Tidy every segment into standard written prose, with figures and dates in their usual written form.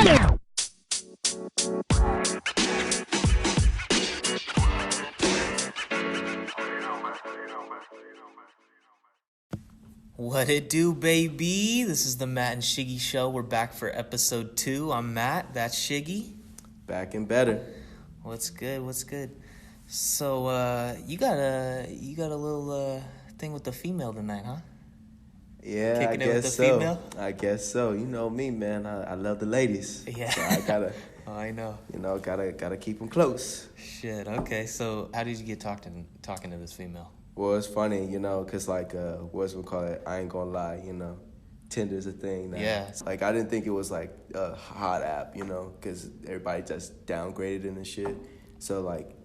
What it do, baby? This is the Matt and Shiggy show. We're back for episode 2. I'm Matt. That's Shiggy. Back and better. What's good? What's good? So, you got a little thing with the female tonight, huh? Yeah, Kicking I it with guess the so. female? I guess so. You know me, man. I love the ladies. Yeah. So I gotta. Oh, I know. Gotta keep them close. Shit. Okay. So, how did you get talking to this female? Well, it's funny, cause like what's we call it? I ain't gonna lie, Tinder's a thing now. Yeah. Like I didn't think it was like a hot app, cause everybody just downgraded it and shit. So like,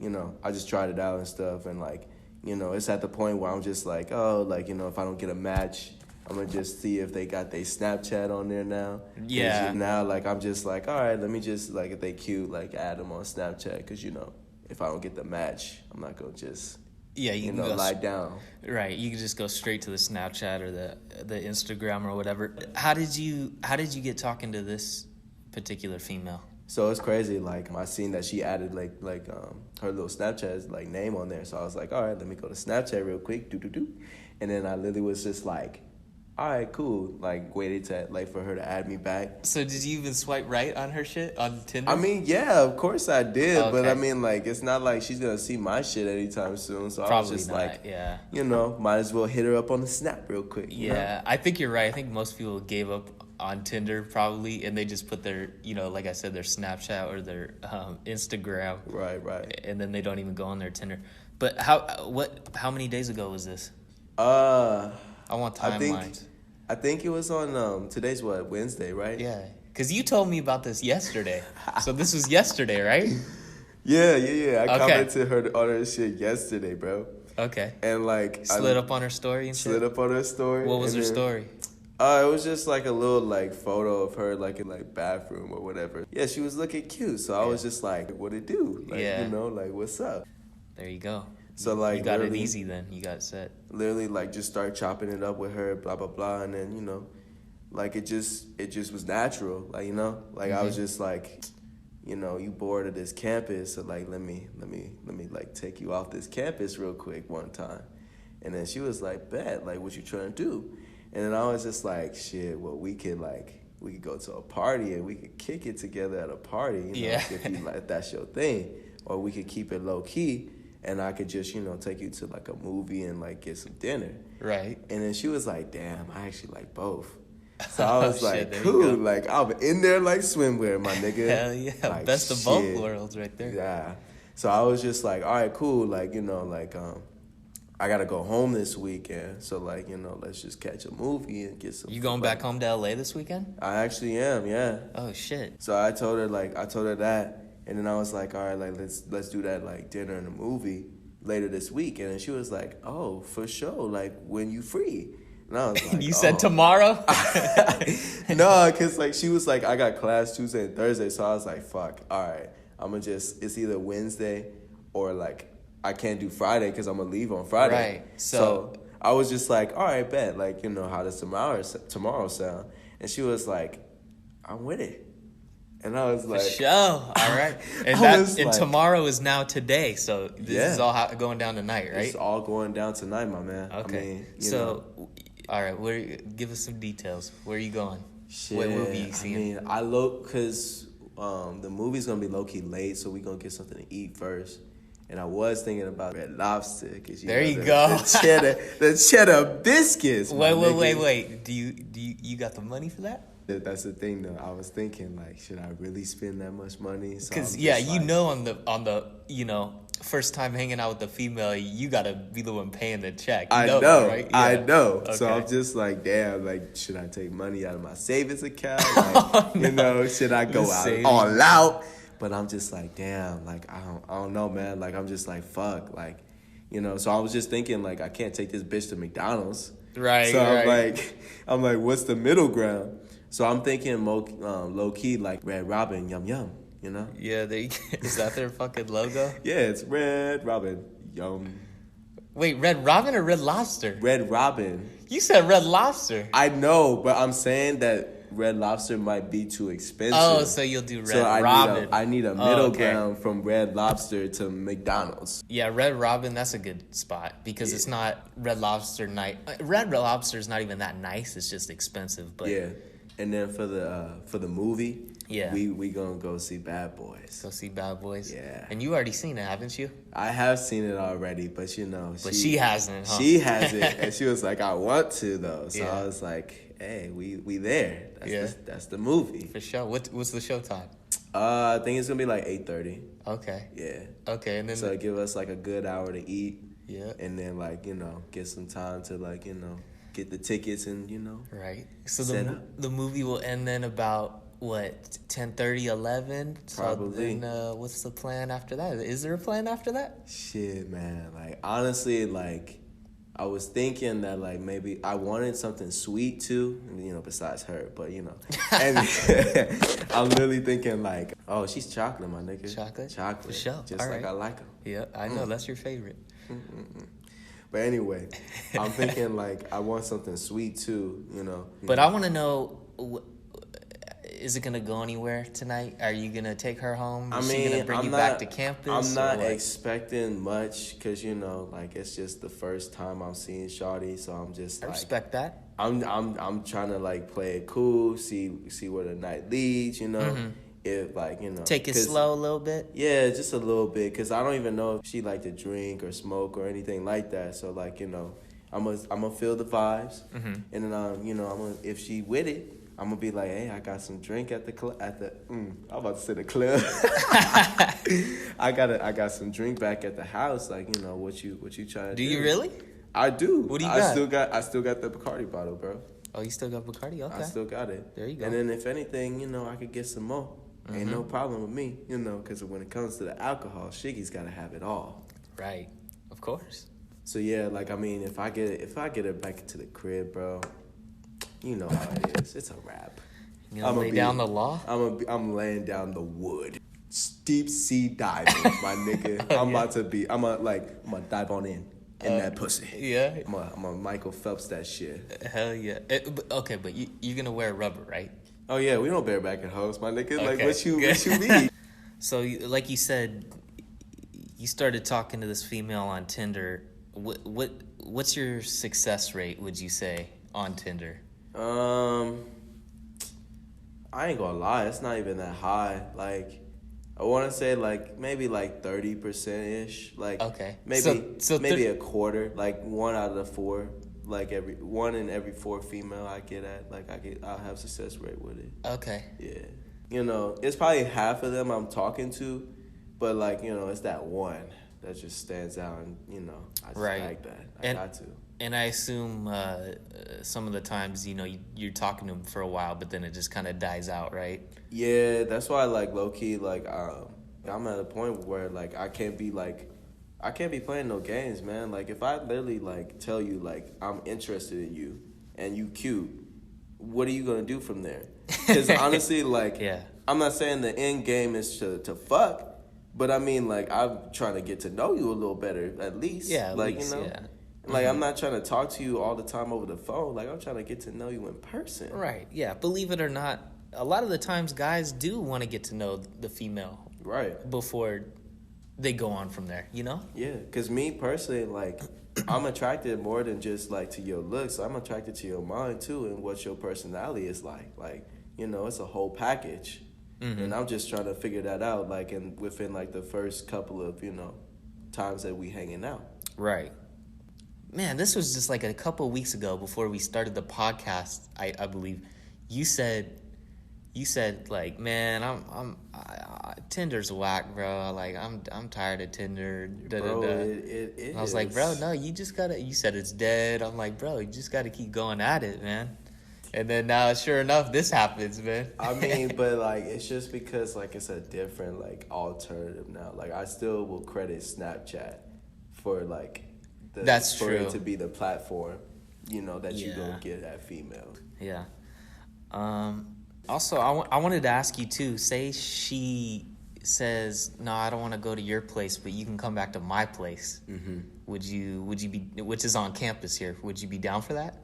I just tried it out and stuff, and like, it's at the point where I'm just like, oh, like if I don't get a match, I'm gonna just see if they got their Snapchat on there now. Yeah. Now, like I'm just like, all right, let me just like if they cute, like add them on Snapchat, cause if I don't get the match, I'm not gonna just. Yeah, you can go lie down. Right, you can just go straight to the Snapchat or the Instagram or whatever. How did you get talking to this particular female? So it's crazy. Like I seen that she added like her little Snapchat's like name on there. So I was like, all right, let me go to Snapchat real quick. And then I literally was just like, all right, cool. Like waited to for her to add me back. So did you even swipe right on her shit on Tinder? I mean, yeah, of course I did. Okay. But I mean, like it's not like she's gonna see my shit anytime soon. So Probably I was just not, like, yeah. Might as well hit her up on the Snap real quick. Yeah, I think you're right. I think most people gave up on Tinder probably, and they just put their, like I said, their Snapchat or their Instagram. Right. And then they don't even go on their Tinder. But how many days ago was this? I want timelines. I think it was on today's what, Wednesday, right? Yeah, because you told me about this yesterday. So this was yesterday, right? Yeah. I commented on her shit yesterday, bro. Okay. And like slid up on her story and shit? Slid up on her story. What was her story? It was just like a little like photo of her like in like bathroom or whatever. Yeah, she was looking cute. So I was just like, what it do? Like, like what's up? There you go. So like you got it easy then. You got it set. Literally like just start chopping it up with her, blah blah blah, and then like it just was natural, like like I was just like, you bored of this campus, so like let me like take you off this campus real quick one time, and then she was like, bet, like what you trying to do, and then I was just like, shit, well we could go to a party and we could kick it together at a party, if you like that's your thing, or we could keep it low key. And I could just, take you to, like, a movie and, like, get some dinner. Right. And then she was like, damn, I actually like both. So I was like, cool. Like, I'm in there like swimwear, my nigga. Hell yeah. Like, best of both worlds right there. Yeah. So I was just like, all right, cool. Like, I got to go home this weekend. So, like, let's just catch a movie and get some. You going back home to L.A. this weekend? I actually am, yeah. Oh, shit. So I told her that. And then I was like, all right, like let's do that like dinner and a movie later this week. And then she was like, oh, for sure, like when you free. And I was like, you said tomorrow? No, because like she was like, I got class Tuesday and Thursday. So I was like, fuck, all right, it's either Wednesday or like I can't do Friday because I'm going to leave on Friday. Right. So I was just like, all right, bet. Like, how does tomorrow sound? And she was like, I'm with it. And I was like, for sure. All right. And tomorrow is now today. So this is all going down tonight, right? It's all going down tonight, my man. Okay. All right. Give us some details. Where are you going? Shit. What movie you seeing? Because the movie's going to be low-key late, so we're going to get something to eat first. And I was thinking about Red Lobster. There you go. The cheddar biscuits. Wait. Do you got the money for that? That's the thing, though. I was thinking, like, should I really spend that much money? Because, on the first time hanging out with the female, you got to be the one paying the check. I know, right? Yeah. I know. Okay. So I'm just like, damn, like, should I take money out of my savings account? Like, should I go all out? But I'm just like, damn, like, I don't know, man. Like, I'm just like, fuck, like, So I was just thinking, like, I can't take this bitch to McDonald's. Right. So I'm like, what's the middle ground? So I'm thinking low key like Red Robin, yum yum, Yeah, is that their fucking logo? Yeah, it's Red Robin, yum. Wait, Red Robin or Red Lobster? Red Robin. You said Red Lobster. I know, but I'm saying that Red Lobster might be too expensive. Oh, so you'll do Red Robin. I need a middle ground from Red Lobster to McDonald's. Yeah, Red Robin, that's a good spot because it's not Red Lobster night. Red Lobster is not even that nice. It's just expensive. But yeah, and then for the movie, we gonna go see Bad Boys. Go see Bad Boys. Yeah, and you already seen it, haven't you? I have seen it already, but she hasn't. Huh? She hasn't, and she was like, I want to though. So I was like, hey, we there. That's the movie for sure. What's the show time? I think it's gonna be like 8:30. Okay. Yeah. Okay, and then so give us like a good hour to eat. Yeah. And then get some time to get the tickets and Right. So the movie will end then about what 10:30, 11? Probably. So then, what's the plan after that? Is there a plan after that? Shit, man. Like honestly, I was thinking that maybe I wanted something sweet too, besides her, but and I'm literally thinking oh, she's chocolate, my nigga. Chocolate. For sure. Just all like right. I like her. Yeah, I know that's your favorite. But anyway, I'm thinking I want something sweet too, But I want to know, is it gonna go anywhere tonight? Are you gonna take her home? Is she gonna bring you back to campus? I'm not expecting much because it's just the first time I'm seeing Shawty, so I'm just I respect that. I'm trying to play it cool, see where the night leads, If take it slow a little bit. Yeah, just a little bit, because I don't even know if she like to drink or smoke or anything like that. So I'm gonna feel the vibes, and then I'm gonna, if she with it, I'm gonna be like, hey, I got some drink at the club. I'm about to say the club. I got some drink back at the house. What you trying to do? Do you really? I do. What do you got? I still got the Bacardi bottle, bro. Oh, you still got Bacardi? Okay. I still got it. There you go. And then if anything, I could get some more. Ain't no problem with me, because when it comes to the alcohol, Shiggy's got to have it all. Right. Of course. So yeah, if I get her back into the crib, bro, you know how it is. It's a wrap. You gonna lay down the law? I'm laying down the wood. Deep sea diving, my nigga. I'm gonna dive on in that pussy. Yeah. I'm gonna Michael Phelps that shit. Hell yeah. Okay, but you're gonna wear rubber, right? Oh yeah, we don't bareback at house, my nigga. Okay. What you mean? So, like you said, you started talking to this female on Tinder. What's your success rate? Would you say on Tinder? I ain't gonna lie, it's not even that high. I want to say maybe 30% ish. Okay. Maybe a quarter. 1 out of the 4. Every 1 in every 4 female I get at, I'll have success rate with it. Okay. Yeah. It's probably half of them I'm talking to, but it's that one that just stands out, and I just like that. I got to. And I assume some of the times, you're talking to them for a while, but then it just kind of dies out, right? Yeah, that's why low key I'm at a point where I can't be playing no games, man. If I literally tell you I'm interested in you and you cute, what are you gonna do from there? Because honestly, yeah. I'm not saying the end game is to fuck, but I mean I'm trying to get to know you a little better at least. Yeah, at least, yeah. I'm not trying to talk to you all the time over the phone. I'm trying to get to know you in person. Right. Yeah. Believe it or not, a lot of the times guys do want to get to know the female. Right. Before they go on from there, Yeah. Because me personally, I'm attracted more than just to your looks. I'm attracted to your mind too, and what your personality is like. It's a whole package. And I'm just trying to figure that out, within the first couple of times that we hanging out. Right. Man, this was just a couple weeks ago before we started the podcast. I believe you said man, Tinder's whack, bro. I'm tired of Tinder. Bro, it and I was like, bro, no, you just gotta. You said it's dead. I'm like, bro, you just gotta keep going at it, man. And then now, sure enough, this happens, man. I mean, but it's just because it's a different alternative now. I still will credit Snapchat for that's for true. it to be the platform, that you don't get at females. Yeah. Also, I wanted to ask you too. Say she says, "No, I don't want to go to your place, but you can come back to my place." Mm-hmm. Would you be? Which is on campus here. Would you be down for that?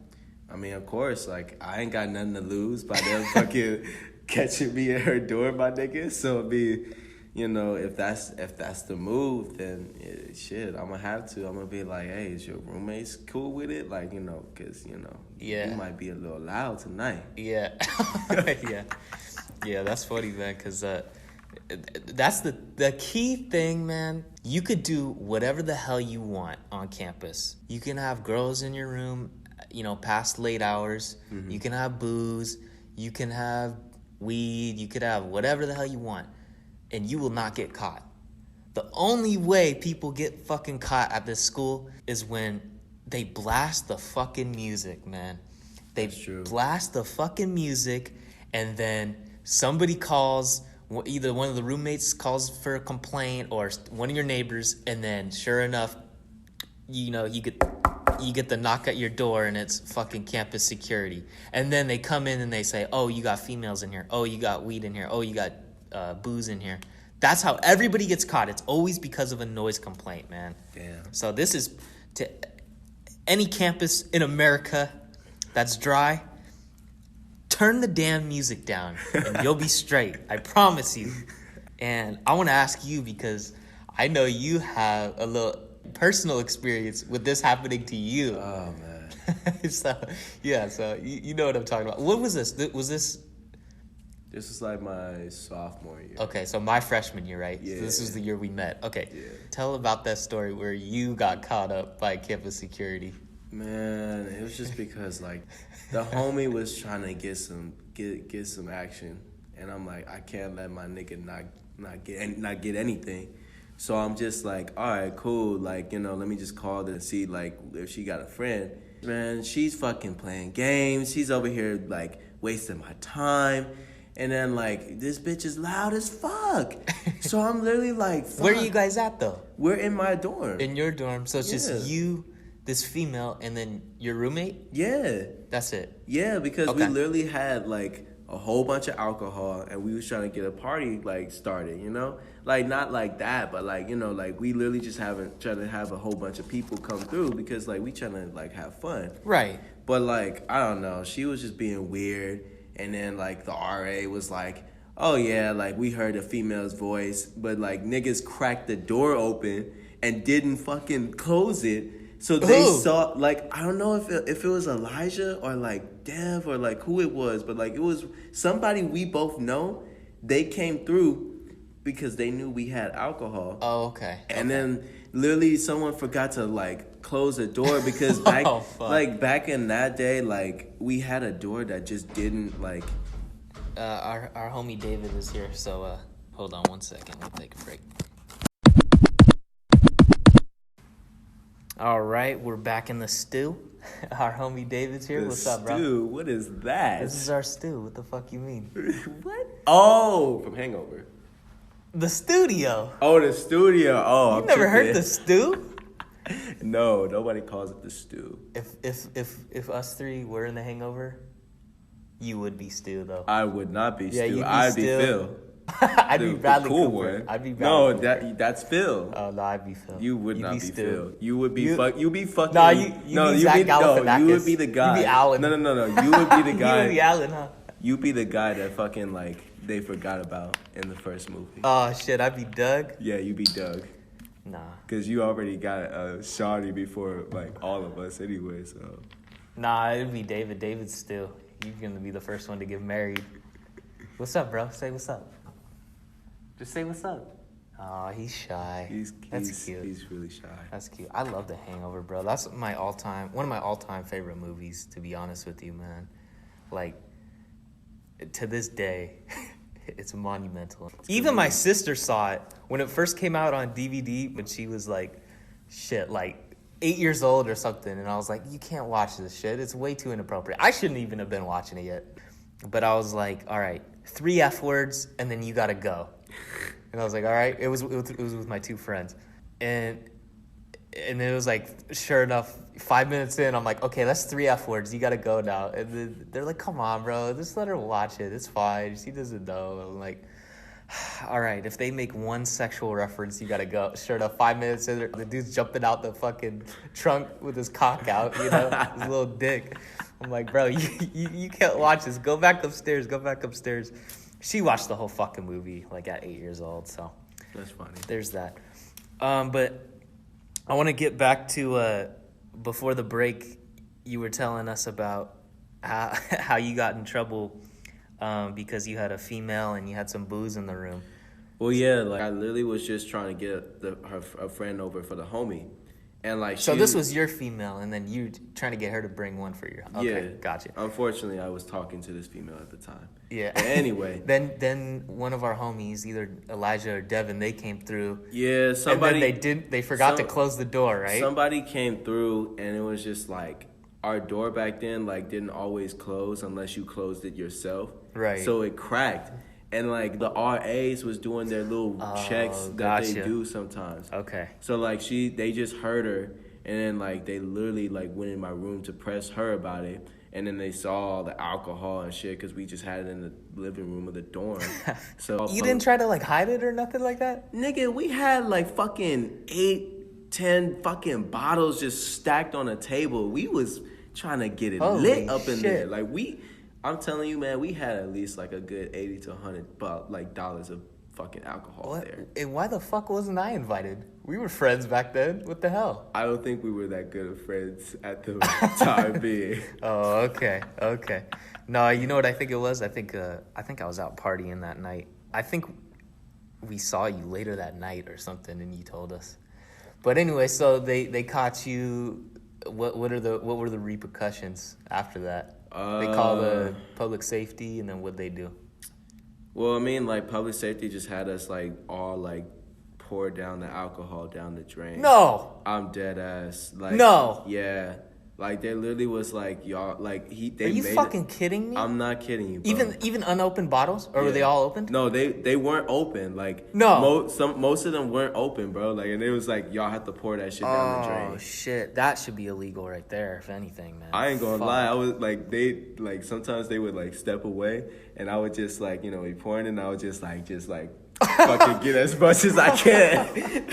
I mean, of course, like, I ain't got nothing to lose by them fucking catching me at her door, my nigga. So, if that's the move, then shit, I'm gonna have to. I'm gonna be like, hey, is your roommates cool with it? Like, because, you might be a little loud tonight. Yeah. Yeah. Yeah, that's funny, man, because that's the key thing, man. You could do whatever the hell you want on campus. You can have girls in your room, past late hours. Mm-hmm. You can have booze. You can have weed. You could have whatever the hell you want. And you will not get caught. The only way people get fucking caught at this school is when they blast the fucking music, man. They blast the fucking music, and then somebody calls, either one of the roommates calls for a complaint or one of your neighbors, and then sure enough, you get the knock at your door, and it's fucking campus security. And then they come in and they say, oh, you got females in here. Oh, you got weed in here. Oh, you got booze in here. That's how everybody gets caught. It's always because of a noise complaint, man. Damn. So this is to any campus in America that's dry. Turn the damn music down and you'll be straight. I promise you. And I want to ask you, because I know you have a little personal experience with this happening to you. Oh, man. So you know what I'm talking about. What was this? This was like my sophomore year. Okay, so my freshman year, right? Yeah. So this was the year we met. Okay. Yeah. Tell about that story where you got caught up by campus security. Man, it was just because, like, the homie was trying to get some action, and I'm like, I can't let my nigga not get anything. So I'm just like, all right, cool. Like, let me just call her and see, like, if she got a friend. Man, she's fucking playing games. She's over here, like, wasting my time. And then, like, this bitch is loud as fuck. So I'm literally like, fuck. Where are you guys at, though? We're in my dorm. In your dorm. So it's just you, this female, and then your roommate? Yeah. That's it? Yeah, because we literally had, like, a whole bunch of alcohol, and we was trying to get a party, like, started, Like, not like that, but, like, like, we literally just trying to have a whole bunch of people come through because, like, we trying to, like, have fun. Right. But, like, I don't know. She was just being weird. And then, like, the RA was like, oh, yeah, like, we heard a female's voice. But, like, niggas cracked the door open and didn't fucking close it. So they saw, like, I don't know if it was Elijah or, like, Dev or, like, who it was. But, like, it was somebody we both know. They came through because they knew we had alcohol. Oh, okay. And then literally someone forgot to, like, close the door because back in that day, like, we had a door that just didn't, like... Our homie David is here, so hold on 1 second. We'll take a break. All right, we're back in the stew. Our homie David's here. What's up, bro? Stew? What is that? This is our stew. What the fuck you mean? What? Oh, from Hangover. The studio. Oh, the studio. Oh, you never heard the stew? No, nobody calls it the stew. If us three were in the Hangover, you would be Stu, though. I would not be Stu. You'd be I'd be Phil. I'd be Bradley cool Cooper. one. I'd be Bradley Cooper. That's Phil. Oh no, I'd be Phil. You would You'd not be Stu. Phil. You would be you be fucking. No, you be Zach Galifianakis. You would be the guy. You be Alan. No. You would be the guy. You would be Alan, huh? You be the guy that fucking, like, they forgot about in the first movie. Oh shit, I'd be Doug. Yeah, you be Doug. Nah. Cause you already got a shawty before, like, all of us anyway. So. Nah, it'd be David. David's still. You're gonna be the first one to get married. What's up, bro? Say what's up. Just say what's up. Oh, he's shy. That's cute. He's really shy. That's cute. I love The Hangover, bro. That's one of my all-time favorite movies, to be honest with you, man. Like, to this day, it's monumental. Even my sister saw it when it first came out on DVD when she was like 8 years old or something. And I was like, you can't watch this shit. It's way too inappropriate. I shouldn't even have been watching it yet. But I was like, all right, 3 F words and then you gotta go. And I was like, all right. It was with my 2 friends. And it was like, sure enough, 5 minutes in, I'm like, okay, that's 3 F words. You got to go now. And then they're like, come on, bro. Just let her watch it. It's fine. She doesn't know. I'm like, all right, if they make one sexual reference, you got to go. Sure enough, 5 minutes in, the dude's jumping out the fucking trunk with his cock out, his little dick. I'm like, bro, you can't watch this. Go back upstairs. Go back upstairs. She watched the whole fucking movie like at 8 years old. So That's funny. there's that. But I want to get back to before the break. You were telling us about how you got in trouble because you had a female and you had some booze in the room. Well, yeah, like I literally was just trying to get a friend over for the homie, and like So this was your female, and then you trying to get her to bring one for your. Okay, yeah, gotcha. Unfortunately, I was talking to this female at the time. Yeah. But anyway, then one of our homies, either Elijah or Devin, they came through. Yeah, somebody. And then they forgot to close the door, right? Somebody came through, and it was just like our door back then like didn't always close unless you closed it yourself. Right. So it cracked. And like the RAs was doing their little checks that they do sometimes. Okay. So like they just heard her, and then like they literally like went in my room to press her about it, and then they saw all the alcohol and shit because we just had it in the living room of the dorm. So you didn't try to like hide it or nothing like that? Nigga, we had like fucking 8-10 fucking bottles just stacked on a table. We was trying to get it lit up in there. Like I'm telling you, man, we had at least like a good $80 to $100 dollars of fucking alcohol there. And why the fuck wasn't I invited? We were friends back then. What the hell? I don't think we were that good of friends at the time being. Oh, okay. No, you know what I think it was? I think I was out partying that night. I think we saw you later that night or something, and you told us. But anyway, so they caught you. What were the repercussions after that? They call the public safety, and then what'd they do? Well, I mean, like, public safety just had us, like, all, like, pour down the alcohol down the drain. No! I'm dead ass. Like, no! Yeah. Like, they literally was like, y'all, like, they Are you made fucking kidding me? I'm not kidding you, bro. Even unopened bottles? Or were they all opened? No, they weren't open. Like, no. Most of them weren't open, bro. Like, and it was like, y'all have to pour that shit down the drain. Oh, shit. That should be illegal right there, if anything, man. I ain't gonna lie. I was like, sometimes they would like step away, and I would just like, be pouring, and I would just like fucking get as much as I can.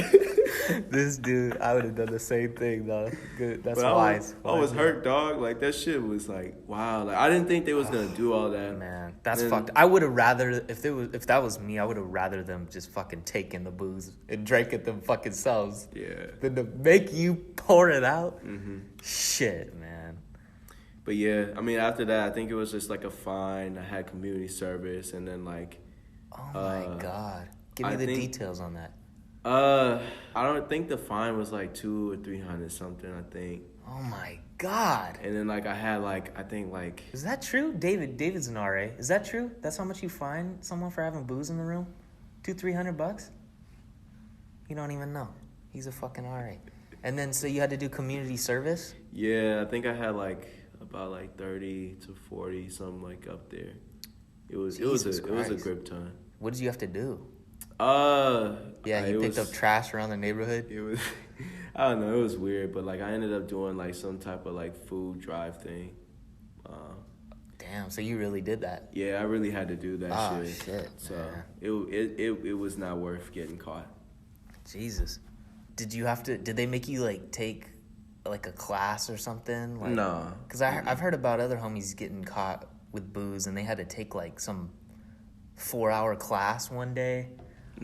This dude, I would have done the same thing, though. Good, that's but wise. I was hurt, dog. Like, that shit was like, wow. Like, I didn't think they was gonna do all that. Man, that's fucked. I would have rather, if that was me, I would have rather them just fucking taken the booze and drank it them fucking selves. Yeah. Than to make you pour it out. Mm-hmm. Shit, man. But yeah, I mean, after that, I think it was just like a fine. I had community service, and then like. Oh my God! Give me the details on that. I don't think the fine was like $200 or $300 something. I think. Oh my God! And then like I had like I think like. Is that true? David's an RA. Is that true? That's how much you fine someone for having booze in the room? $200-$300? You don't even know. He's a fucking RA. And then so you had to do community service? Yeah, I think I had like about like 30 to 40, something like up there. It was a grip time. What did you have to do? You picked up trash around the neighborhood? It was I don't know, it was weird, but like I ended up doing like some type of like food drive thing. Damn, so you really did that? Yeah, I really had to do that shit. Shit, so man. it was not worth getting caught. Jesus. Did they make you like take like a class or something? Like, no. Because I've heard about other homies getting caught with booze and they had to take like some 4-hour class one day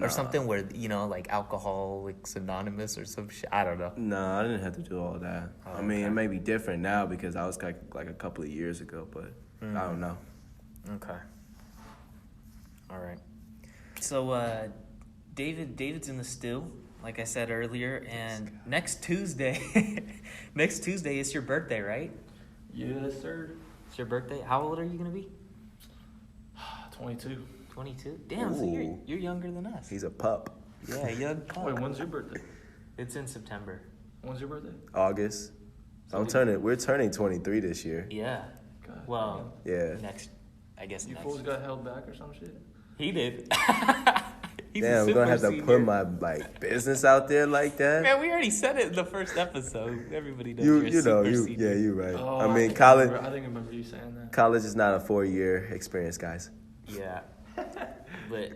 or something where, like Alcoholics Anonymous or some shit. I don't know. No, I didn't have to do all that. Oh, I mean, it may be different now because I was like a couple of years ago, but I don't know. Okay. All right. So David's in the stew, like I said earlier, and next Tuesday it's your birthday, right? Yes, sir. It's your birthday. How old are you gonna be? 22. 22. Damn, so you're younger than us. He's a pup. Yeah, young pup. Wait, when's your birthday? It's in September. When's your birthday? August. So we're turning 23 this year. Yeah. God, well, yeah. Next. You fools got held back or some shit? He did. Damn, we're gonna have to put my business out there like that. Man, we already said it in the first episode. Everybody knows you're right. Oh, I mean, college. I think I remember you saying that. College is not a 4-year experience, guys. Yeah, but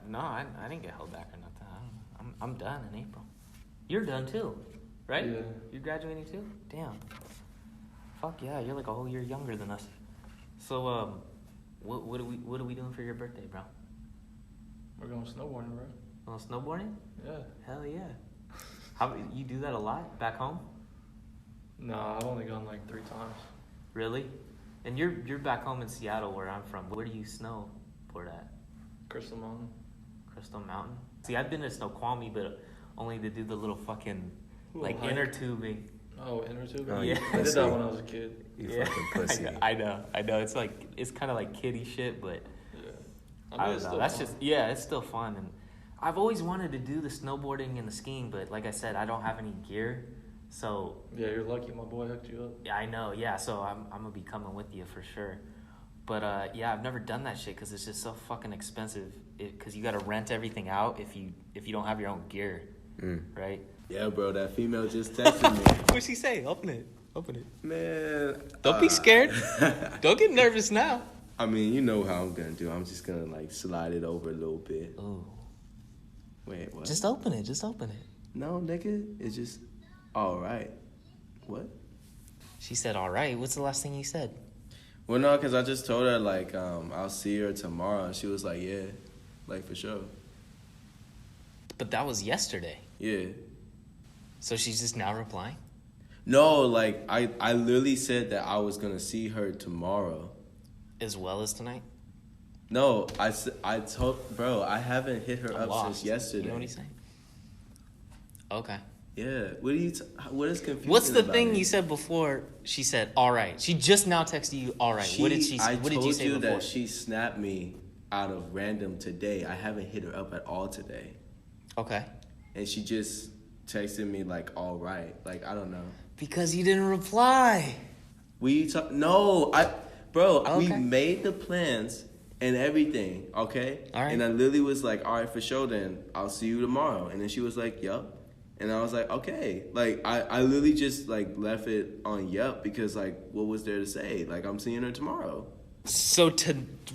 no, I didn't get held back or nothing. I don't know. I'm done in April. You're done too, right? Yeah. You're graduating too? Damn. Fuck yeah, you're like a whole year younger than us. So, what are we doing for your birthday, bro? We're going snowboarding, bro. Oh, snowboarding? Yeah. Hell yeah. How you do that a lot back home? No, I've only gone like 3 times. Really? And you're back home in Seattle, where I'm from. Where do you snowboard at? Crystal Mountain. Crystal Mountain. See, I've been to Snoqualmie, but only to do the little fucking like hike. inner tubing. Oh, inner tubing. Oh, yeah. I did that when I was a kid. You fucking pussy. I know. It's kind of like kiddie shit, but Yeah. I don't it's know. still That's fun. just it's still fun, and I've always wanted to do the snowboarding and the skiing, but like I said, I don't have any gear, so Yeah, you're lucky my boy hooked you up. yeah, I know. Yeah, so I'm gonna be coming with you for sure. But yeah, I've never done that shit because it's just so fucking expensive. Because you gotta rent everything out if you don't have your own gear, right? Yeah, bro, that female just texted me. What'd she say? Open it. Man. Don't be scared. Don't get nervous now. I mean, you know how I'm gonna do. I'm just gonna like slide it over a little bit. Ooh. Wait, what? Just open it. No, nigga. It's just all right. What? She said, all right. What's the last thing you said? Well, no, because I just told her, like, I'll see her tomorrow. She was like, yeah, like, for sure. But that was yesterday. Yeah. So she's just now replying? No, like, I literally said that I was going to see her tomorrow. As well as tonight? No, I told, bro, I haven't hit her I'm up lost. since yesterday. You know what he's saying? Okay. Yeah. What is confusing What's the about thing it? you said before she said, all right? She just now texted you, all right. What did you say I told you before? that she snapped me out of random today. I haven't hit her up at all today. Okay. And she just texted me, like, all right. Like, I don't know. Because you didn't reply. No, bro, we Okay. made the plans and everything, okay? All right. And I literally was like, all right, for sure then. I'll see you tomorrow. And then she was like, yup. And I was like, okay. Like, I literally just, like, left it on yup because, like, what was there to say? Like, I'm seeing her tomorrow. So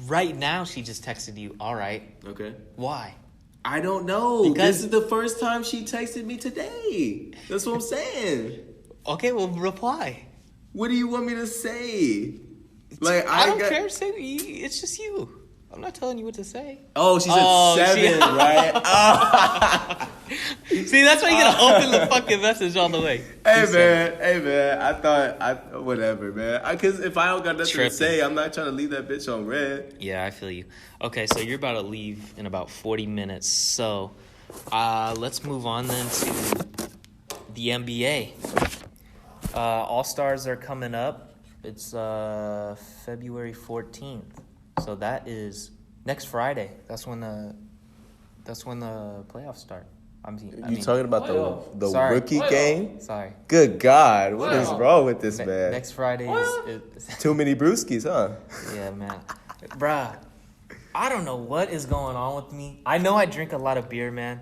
right now she just texted you, all right. Okay. Why? I don't know. Because- This is the first time she texted me today. That's what I'm saying. Okay, well, reply. What do you want me to say? Like, I don't care. Say it's just you. I'm not telling you what to say. Oh, she said 7, right? See, that's why you gotta open the fucking message all the way. Hey man, I thought whatever, man. Cause if I don't got nothing to say, I'm not trying to leave that bitch on red. Yeah, I feel you. Okay, so you're about to leave in about 40 minutes. So, let's move on then to the NBA. All-Stars are coming up. It's February 14th. So that is next Friday. That's when the playoffs start. You talking about the Sorry. rookie game? Sorry. Good God, what is wrong with this man? Next Friday is Too many brewskis, huh? yeah, man. Bruh, I don't know what is going on with me. I know I drink a lot of beer, man.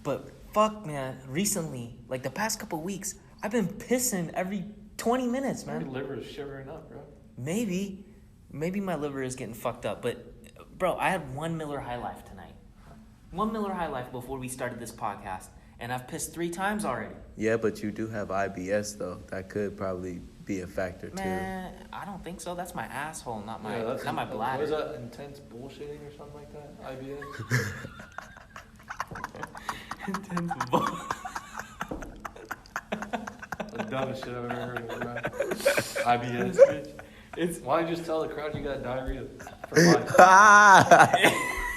But fuck, man, recently, like the past couple weeks, I've been pissing every 20 minutes, man. Your liver is shivering up, bro. Maybe my liver is getting fucked up. But, bro, I had 1 Miller High Life tonight. 1 Miller High Life before we started this podcast. And I've pissed 3 times already. Yeah, but you do have IBS, though. That could probably be a factor, Man, I don't think so. That's my asshole, not my that's not my bladder. What is that? Intense bullshitting or something like that? IBS? Intense bull. The dumbest shit I've ever heard of, bro. IBS, bitch. Why don't you just tell the crowd you got diarrhea for life?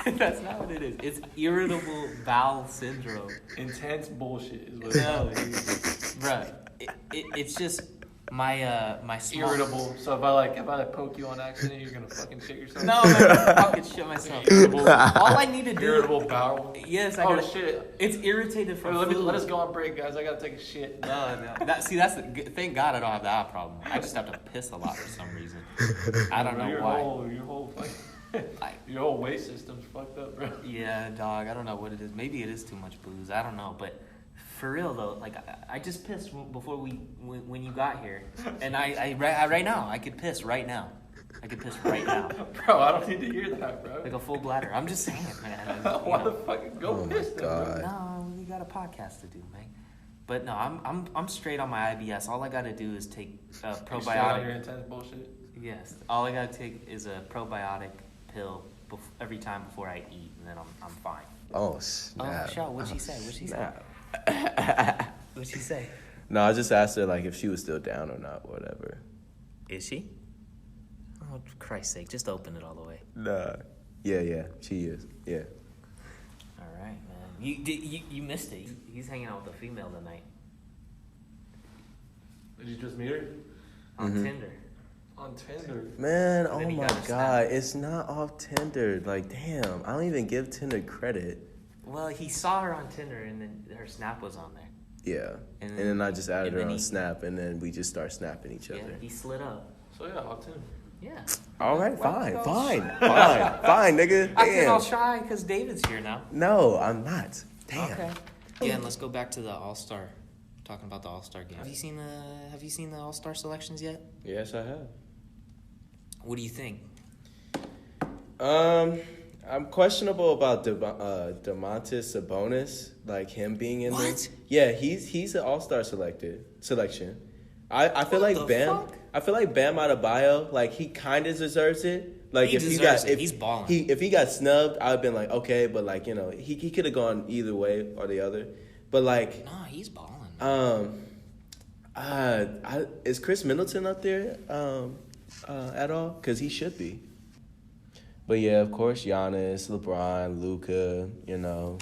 too. That's not what it is. It's irritable bowel syndrome. Intense bullshit is what it No, is. bruh. It's just my small... Irritable. So if I poke you on accident, you're gonna fucking shit yourself? No, man, I fucking shit myself. All I need to do... Irritable bowel. Yes, I Oh gotta... shit. It's irritated from Let food. us go on break, guys. I gotta take a shit. No. That's thank God I don't have that problem. I just have to piss a lot for some reason. I don't know why. Your whole waste system's fucked up, bro. Yeah, dog. I don't know what it is. Maybe it is too much booze. I don't know, but for real though, like I just pissed before when you got here, and I right now I could piss right now. I could piss right now. Bro, I don't need to hear that, bro. Like a full bladder. I'm just saying, man. Why the fuck? Go piss then, bro. No, we got a podcast to do, man. But no, I'm straight on my IBS. All I gotta do is take a You straight on probiotic. your intense bullshit. Yes, all I gotta take is a probiotic pill every time before I eat, and then I'm fine. Oh snap! Oh, Shell, what'd she say? What'd she say? Snap. What'd she say? No, I just asked her like if she was still down or not, whatever. Is she? Oh, for Christ's sake, just open it all the way. Nah. Yeah, she is. Yeah. All right, man. You missed it. He's hanging out with a female tonight Did you just meet her? on Tinder. On Tinder. Man, And oh then he my got a God, it's not off Tinder. Like, damn, I don't even give Tinder credit. Well, he saw her on Tinder, and then her Snap was on there. Yeah. And And then- then I just added and her then on he- Snap, and then we just start snapping each Yeah, other. he slid up. So yeah, on Tinder. Yeah. All right, Why fine, you all fine, shy? fine, nigga. Acting all Damn. shy because David's here now. No, I'm not. Damn. Okay. Yeah, and let's go back to the All-Star. Talking about the All-Star game. Have you seen the All-Star selections yet? Yes, I have. What do you think? I'm questionable about Domantas Sabonis, like him being in What? this. Yeah, he's an All-Star selection. I feel What like the Bam. fuck? I feel like Bam Adebayo, like he kind of deserves it. Like He if he deserves got it. if He's balling. if he got snubbed, I'd been like okay, but like he could have gone either way or the other. But like Nah, he's balling. is Chris Middleton up there at all? Because he should be. But yeah, of course, Giannis, LeBron, Luka,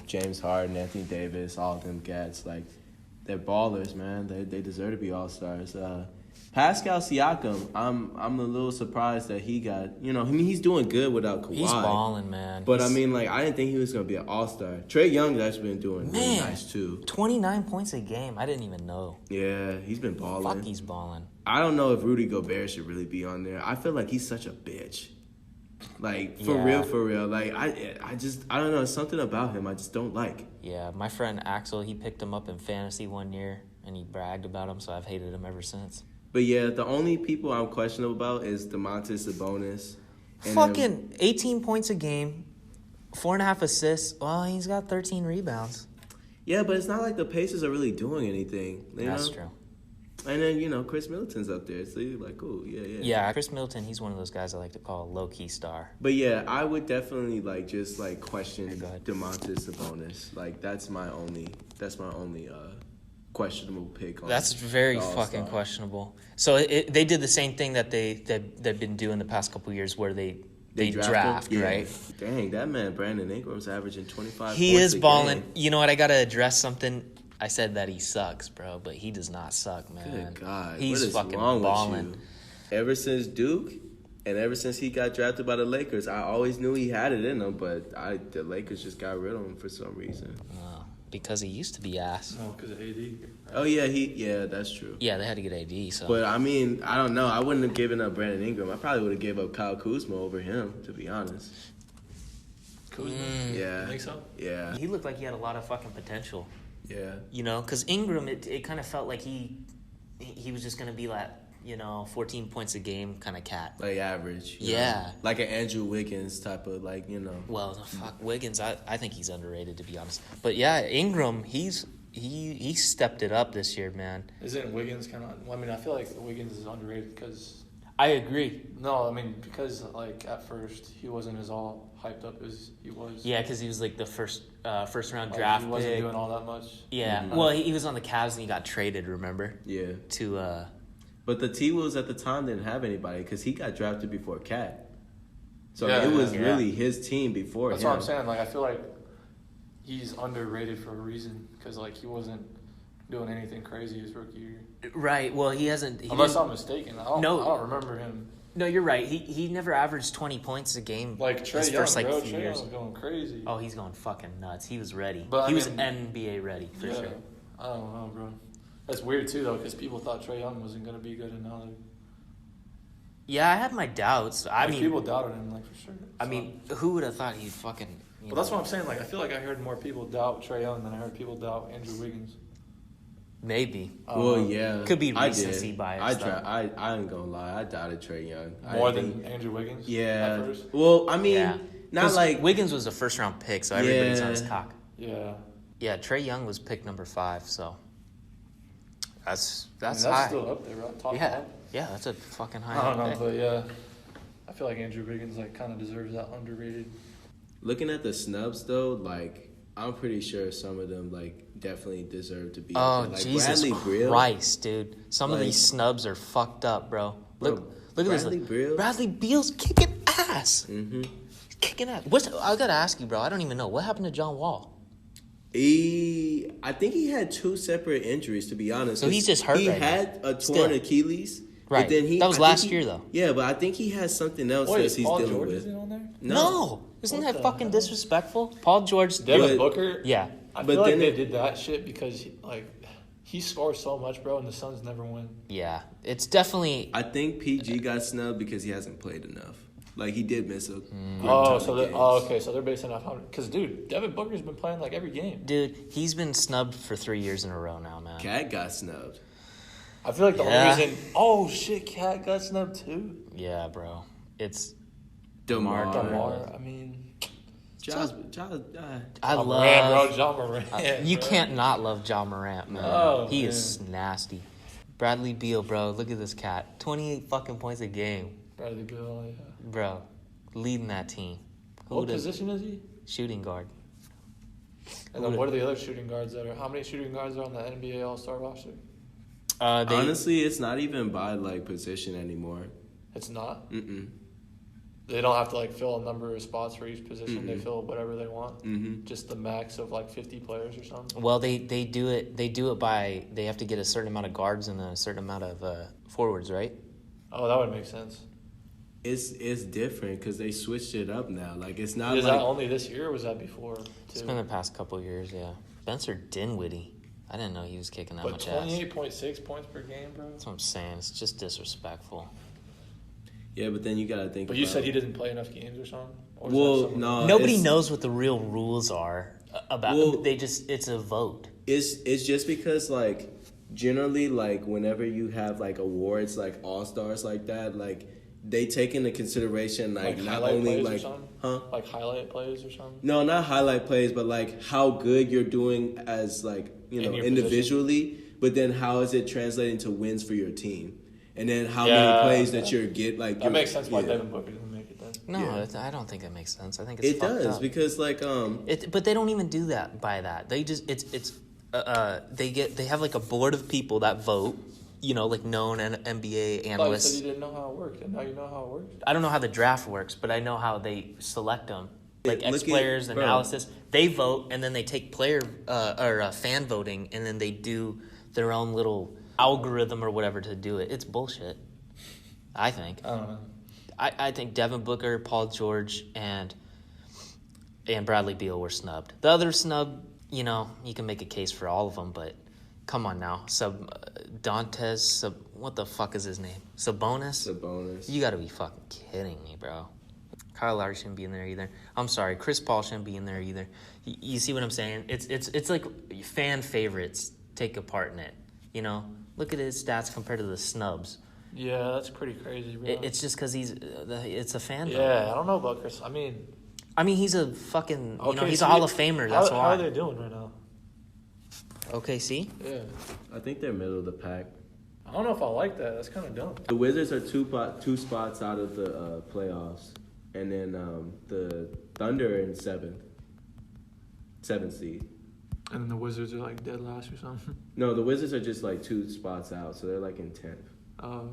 James Harden, Anthony Davis, all of them cats, like, they're ballers, man. They deserve to be all-stars. Pascal Siakam, I'm a little surprised that he got, he's doing good without Kawhi. He's balling, man. But He's- I mean, like, I didn't think he was going to be an all-star. Trae Young's actually been doing really Man. nice, too. 29 points a game. I didn't even know. Yeah, he's been balling. Fuck, he's balling. I don't know if Rudy Gobert should really be on there. I feel like he's such a bitch. Like, for real. Like, I don't know. Something about him I just don't like. Yeah, my friend Axel, he picked him up in fantasy one year, and he bragged about him, so I've hated him ever since. But yeah, the only people I'm questionable about is Domantas Sabonis. And Fucking 18 points a game, 4.5 assists. Well, he's got 13 rebounds. Yeah, but it's not like the Pacers are really doing anything. That's true. And then, Chris Middleton's up there. So you're like, cool, yeah. Yeah, Chris Middleton, he's one of those guys I like to call a low-key star. But yeah, I would definitely question Go ahead. Domantas Sabonis. Like that's my only questionable pick on That's very the All-Star. fucking questionable. So they did the same thing that they've been doing the past couple years where they draft, him? Yeah. right? Dang, that man Brandon Ingram's averaging 25 He points is a balling. game. You know what? I got to address something. I said that he sucks, bro, but he does not suck, man. Good God. He's what is fucking wrong balling. with you? Ever since Duke and ever since he got drafted by the Lakers, I always knew he had it in him, but the Lakers just got rid of him for some reason. Because he used to be ass. No, because of AD. Oh, yeah, that's true. Yeah, they had to get AD, so. But, I mean, I don't know. I wouldn't have given up Brandon Ingram. I probably would have gave up Kyle Kuzma over him, to be honest. Kuzma? Yeah. You think so? Yeah. He looked like he had a lot of fucking potential. Yeah. Because Ingram, it kind of felt like he was just going to be like, 14 points a game kind of cat. Like average. you Yeah. know? Like an Andrew Wiggins type of, Well, fuck, Wiggins, I think he's underrated, to be honest. But yeah, Ingram, he stepped it up this year, man. Isn't Wiggins kind of... Well, I mean, I feel like Wiggins is underrated because... I agree. No, I mean, because, at first, he wasn't as all hyped up as he was. Yeah, because he was like the first round Like, draft he wasn't pick. doing all that much. Yeah, well, he was on the Cavs and he got traded, remember? Yeah. To But the T-Wolves at the time didn't have anybody because he got drafted before Cat. So Yeah, it was yeah. really his team before That's him. what I'm saying. I feel like he's underrated for a reason because, he wasn't doing anything crazy his rookie year. right. Well, he hasn't. Unless I'm mistaken. I don't remember him. No, you're right. He never averaged 20 points a game. Like his Trae Young, first bro. few Trae years. Young was going crazy. Oh, he's going fucking nuts. He was ready. But, he I was mean- NBA ready for sure. I don't know, bro. That's weird too, though, because people thought Trae Young wasn't gonna be good, and now Yeah, I had my doubts. I mean, people doubted him, for sure. I mean, who would have thought he'd fucking? Well, that's what I'm saying. I feel like I heard more people doubt Trae Young than I heard people doubt Andrew Wiggins. Maybe. Well, yeah. Could be I recency did. bias, though. I ain't gonna lie. I doubted Trae Young. More than Andrew Wiggins? Yeah. At first? Well, I mean, Yeah. not 'Cause like... Wiggins was a first round pick, so everybody's on his Yeah. cock. Yeah. Yeah, Trae Young was pick number 5, so That's That's high. still up there, right? Top Yeah, five. yeah, that's a fucking high. I don't know, pick. but yeah, I feel like Andrew Wiggins like kind of deserves that underrated. Looking at the snubs though, like I'm pretty sure some of them like definitely deserve to be. Oh, up there. Like Jesus Bradley Beal, Christ, dude. Some of Like- these snubs are fucked up, bro. Look at this. Bradley Beal. Bradley Beal's kicking ass. Mm-hmm. He's kicking ass. I gotta ask you, bro. I don't even know. What happened to John Wall? I think he had 2 separate injuries, to be honest. So he's just hurt He right now. had a torn Still. Achilles. Right. But then That was last year, though. Yeah, but I think he has something else Wait, that is he's Paul dealing George with. isn't on there? No. Isn't What that the fucking hell? disrespectful? Paul George. Devin But- Booker. Yeah. I But feel like then they it- did that shit because he scores so much, bro, and the Suns never win. Yeah. It's definitely. I think PG got snubbed because he hasn't played enough. Like, he did miss a great Oh, ton so of they're, games. okay, so they're basing off how. Because dude, Devin Booker's been playing like every game. Dude, he's been snubbed for 3 years in a row now, man. Cat got snubbed. I feel like the Yeah. only reason. Oh shit, Cat got snubbed too. Yeah, bro. It's. DeMar. DeMar. I mean, I John love. Morant, bro. John Morant. You bro. can't not love John Morant, man. Oh, He man. is nasty. Bradley Beal, bro. Look at this cat. 28 fucking points a game, Bradley Beal, yeah. bro. Leading that team. What Who'da- position is he? Shooting guard. And then what are the other shooting guards that are? How many shooting guards are on the NBA All-Star roster? They, Honestly, it's not even by, like, position anymore. It's not. Mm-mm. They don't have to like fill a number of spots for each position. They Mhm. fill whatever they want. Mm-hmm. Just the max of like 50 players or something. well, they do it. They do it by they have to get a certain amount of guards and a certain amount of forwards, right? Oh, that would make sense. It's different because they switched it up now. Like, it's not Is like... that only this year or was that before? It's Too? been the past couple years, yeah. Spencer Dinwiddie. I didn't know he was kicking that But much ass. 28.6 points per game, bro. That's what I'm saying. It's just disrespectful. Yeah, but then you got to think But you about... said he didn't play enough games or something? Or is that Well, something- no. Nobody it's- knows what the real rules are about. Well- It's a vote. It's just because, like, generally, like, whenever you have, like, awards, like, all-stars like that, like, they take into consideration, like not highlight only, plays or like... something? Huh? Like highlight plays or something? No, not highlight plays, but, like, how good you're doing as, like, you In know, your individually, but then how is it translating to wins for your team? And then how Yeah, many plays that okay. you're get, like... That you're- makes sense why yeah. Devin Booker didn't make it then. No, Yeah. I don't think it makes sense. I think it's It fucked does, up. because, like, But they don't even do that by that. They just they have like a board of people that vote. You know, like known and NBA I thought you analysts. said you didn't know how it worked, and now you know how it works. I don't know how the draft works, but I know how they select them. Like Look X at- players bro. analysis, they vote and then they take player or fan voting and then they do their own little algorithm or whatever to do it. It's bullshit. I think. I don't know. I think Devin Booker, Paul George, and Bradley Beal were snubbed. The other snub, you know, you can make a case for all of them, but come on now, what the fuck is his name? Sabonis? the bonus. You gotta be fucking kidding me, bro. Kyle Lowry shouldn't be in there either. I'm sorry, Chris Paul shouldn't be in there either. You see what I'm saying? It's like fan favorites take a part in it. You know, look at his stats compared to the snubs. Yeah, that's pretty crazy, bro. It's just because it's a fan. vote. Yeah, I don't know about Chris. I mean, he's a fucking, okay, he's so a Hall of Famer. That's how why. are they doing right now? Okay, see? Yeah. I think they're middle of the pack. I don't know if I like that. That's kind of dumb. The Wizards are two spots out of the playoffs, and then the Thunder in seventh seed. And then the Wizards are like dead last or something. No, the Wizards are just like 2 spots out, so they're like in 10th. Oh.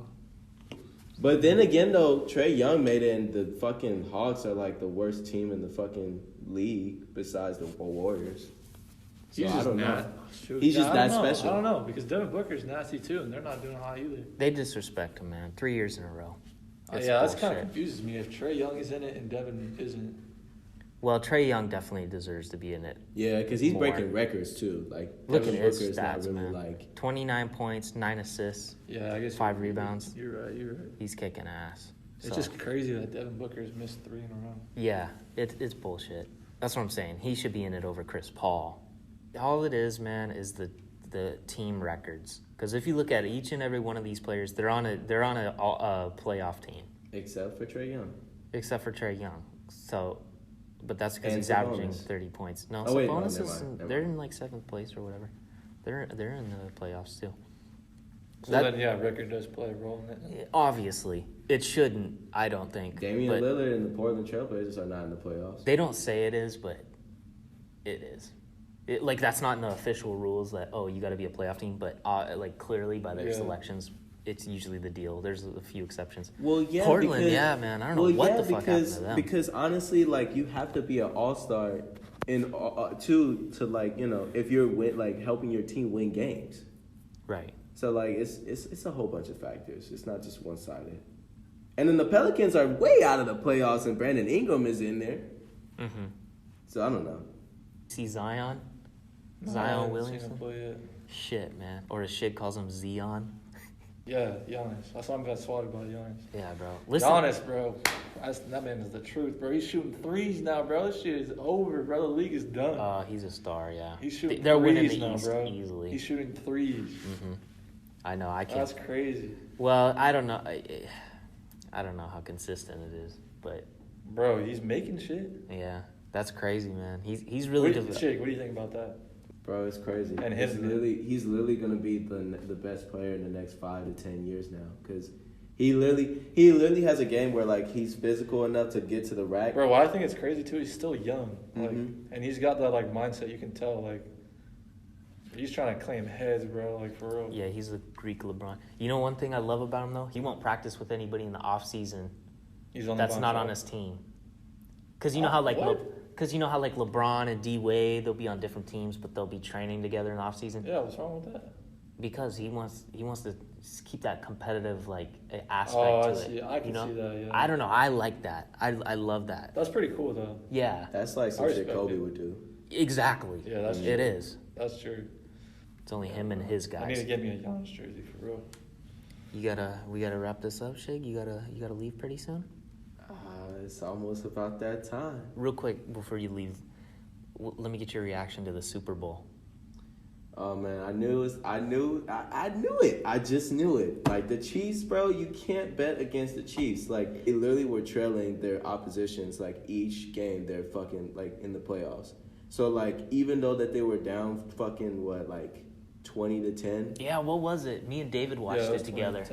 But then again, though, Trae Young made it, and the fucking Hawks are like the worst team in the fucking league besides the Warriors. So I don't know. He's just that special. I don't know because Devin Booker's nasty too, and they're not doing hot either. They disrespect him, man. 3 years in a row. It's Yeah, that's kind of bullshit. confuses me. If Trae Young is in it and Devin isn't, Well, Trae Young definitely deserves to be in it. Yeah, because he's More. breaking records too. Like Look Devin at his Booker is not stats, really man. like 29 points, 9 assists. yeah, I guess 5 rebounds. You're right. You're right. He's kicking ass. It's So, just crazy that Devin Booker's missed 3 in a row. yeah, it's bullshit. That's what I'm saying. He should be in it over Chris Paul. All it is, man, is the team records. Because if you look at each and every one of these players, they're on a playoff team, except for Trae Young. except for Trae Young. So, but that's because And he's Sabonis. averaging 30 points. No, Oh, wait, no, Sabonis never is mind, never they're mind. in like 7th place or whatever. They're in the playoffs too. So then, yeah, record does play a role in it. Obviously. It shouldn't, I don't think. Damian Lillard and the Portland Trailblazers are not in the playoffs. They don't say it is, but it is. Like, that's not in the official rules that, you got to be a playoff team. But, like, clearly by their selections, it's usually the deal. There's a few exceptions. Well, yeah, Portland, man. I don't know what the fuck happened to them. Because, honestly, like, you have to be an all-star to like, if you're helping your team win games. Right. So, like, it's a whole bunch of factors. It's not just one-sided. And then the Pelicans are way out of the playoffs, and Brandon Ingram is in there. Mm-hmm. So, I don't know. See Zion? No, Zion Williamson? Play yet. Shit, man. Or as Shigg calls him, Zion. Yeah, Giannis. I saw him got swatted by Giannis. Yeah, bro. Listen. Giannis, bro. That man is the truth, bro. He's shooting threes now, bro. This shit is over, bro. The league is done. He's a star, yeah. He's shooting They're threes winning the now, East bro. easily. He's shooting threes. Mm-hmm. I know. I can't. That's crazy. Well, I don't know. I don't know how consistent it is, but bro, he's making shit. Yeah, that's crazy, man. He's really good. Shigg, what do you think about that? Bro, it's crazy. And he's literally gonna be the best player in the next 5 to 10 years now, because he literally has a game where like he's physical enough to get to the rack. Bro, what I think it's crazy too, he's still young, like, and he's got that like mindset. You can tell, like, he's trying to claim heads, bro, like, for real. Yeah, he's a Greek LeBron. You know one thing I love about him though? He won't practice with anybody in the off season. He's on that's not on his team. Because you know how like LeBron and D Wade, they'll be on different teams, but they'll be training together in the off season. Yeah, what's wrong with that? Because he wants to keep that competitive like aspect to it. I can see that. Yeah. I don't know. I like that. I love that. That's pretty cool though. Yeah. That's like some shit Kobe would do. Exactly. Yeah, that's true. It is. That's true. It's only him and his guys. I need to get me a Giannis jersey for real. We gotta wrap this up, Shigg. You gotta leave pretty soon. It's almost about that time. Real quick before you leave, let me get your reaction to the Super Bowl. Oh man, I knew it. I just knew it. Like the Chiefs, bro, you can't bet against the Chiefs. Like they literally were trailing their oppositions like each game they're fucking like in the playoffs. So like even though that they were down fucking 20-10. Yeah, what was it? Me and David watched it together.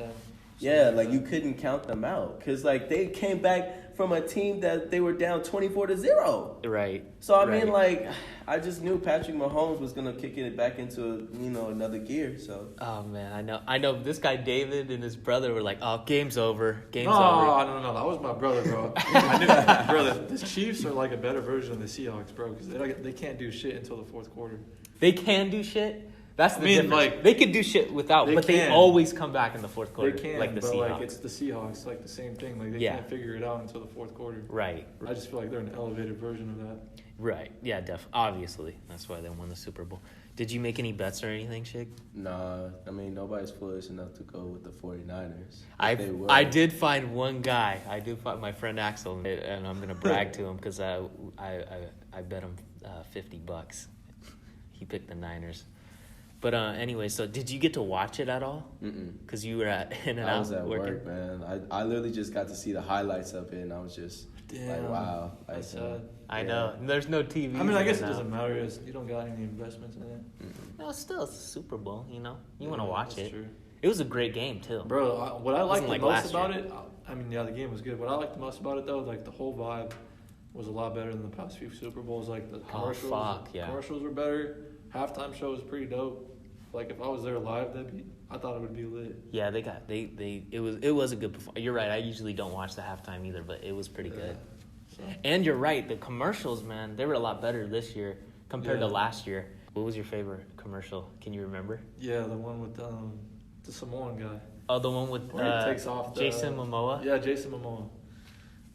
Yeah, like you couldn't count them out because like they came back from a team that they were down 24-0. Right. So I mean, like, I just knew Patrick Mahomes was gonna kick it back into another gear. So. Oh man, I know. This guy David and his brother were like, "Oh, game's over. Game's over." No, that was my brother, bro. I knew, brother. The Chiefs are like a better version of the Seahawks, bro, because they can't do shit until the fourth quarter. They can do shit. That's the difference. Like, they could do shit without, they always come back in the fourth quarter. They can, like the Seahawks. Like it's the Seahawks, like the same thing. Like they can't figure it out until the fourth quarter. Right. I just feel like they're an elevated version of that. Right. Yeah, obviously. That's why they won the Super Bowl. Did you make any bets or anything, Shigg? Nah, I mean, nobody's foolish enough to go with the 49ers. I did find one guy. I did find my friend Axel, and I'm going to brag to him because I bet him $50. He picked the Niners. But anyway, so did you get to watch it at all? Because you were in and out. I was at work, man. I literally just got to see the highlights of it, and I was just like, wow. That's sad. I know. There's no TV. I mean, I guess it doesn't matter. You don't got any investments in it. No, still, it's a Super Bowl, you want to watch it. True. It was a great game, too. Bro, what I liked the most about it, I mean, yeah, the game was good. What I liked the most about it, though, like the whole vibe was a lot better than the past few Super Bowls. Like the commercials, commercials were better. Halftime show was pretty dope. Like if I was there live, I thought it would be lit. Yeah, it was a good performance. You're right. I usually don't watch the halftime either, but it was pretty good. So. And you're right. The commercials, man, they were a lot better this year compared to last year. What was your favorite commercial? Can you remember? Yeah, the one with the Samoan guy. Oh, the one with takes off Jason Momoa. Yeah, Jason Momoa.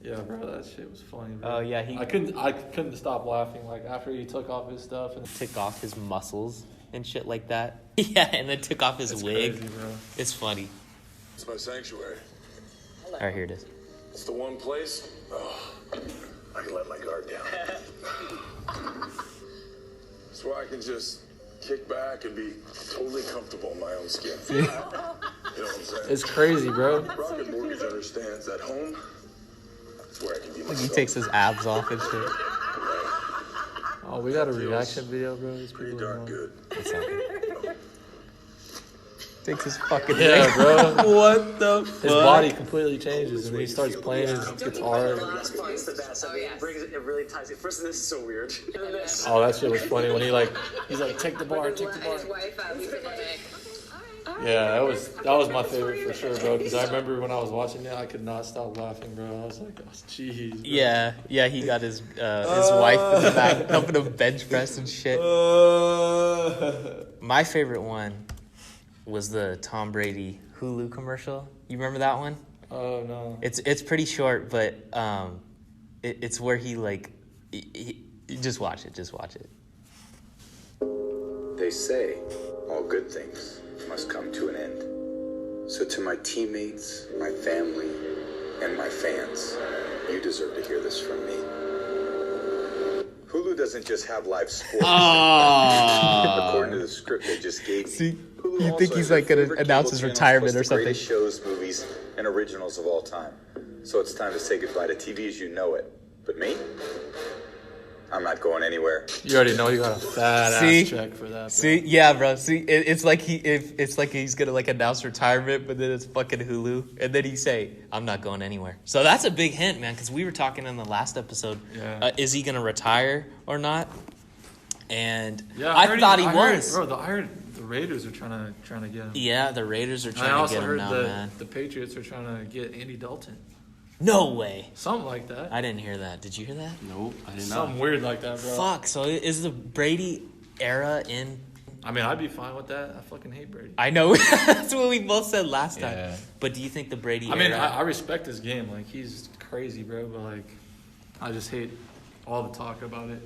Yeah, bro, that shit was funny, bro. Oh yeah, I couldn't stop laughing. Like after he took off his stuff and took off his muscles and shit like that. Yeah, and then took off his wig. Crazy, bro. It's funny. It's my sanctuary. All right, here it is. It's the one place I can let my guard down. It's where I can just kick back and be totally comfortable in my own skin. You know what I'm saying? It's crazy, bro. Rocket Mortgage understands that home. That's where I can be myself. He takes his abs off and shit. Oh, we got a reaction video, bro. It's pretty darn good. What's happening? Takes his fucking yeah, bro. What the fuck? His body completely changes, and then he starts playing his guitar. The last part is the best. It really ties it. First, this is so weird. Oh, that shit was funny when he's like, take the bar, take the bar. Yeah, that was my favorite for sure, bro. Because I remember when I was watching it, I could not stop laughing, bro. I was like, oh, jeez. Yeah, he got his wife in the back helping him bench press and shit. My favorite one was the Tom Brady Hulu commercial. You remember that one? Oh no. It's pretty short, but it's where he just watch it. They say all good things must come to an end. So to my teammates, my family, and my fans, you deserve to hear this from me. Hulu doesn't just have live sports. According to the script they just gave me. See, Hulu you also think he's has your like gonna favorite announce cable his channels retirement plus or the something. greatest shows, movies, and originals of all time. So it's time to say goodbye to TV as you know it. But me? I'm not going anywhere. You already know you got a fat ass check for that. Bro. See, yeah, bro. See, it's like he's gonna like announce retirement, but then it's fucking Hulu, and then he say, "I'm not going anywhere." So that's a big hint, man. Because we were talking in the last episode, is he gonna retire or not? And I thought he was. Bro, I heard the Raiders are trying to get him. Yeah, the Raiders are trying to get him now, man. I also heard the Patriots are trying to get Andy Dalton. No way. Something like that. I didn't hear that. Did you hear that? Nope, I did not. Something weird like that, bro. Fuck. So is the Brady era in? I mean, I'd be fine with that. I fucking hate Brady. I know. That's what we both said last time. But do you think the Brady era... I mean, I respect his game. Like, he's crazy, bro. But, like, I just hate all the talk about it.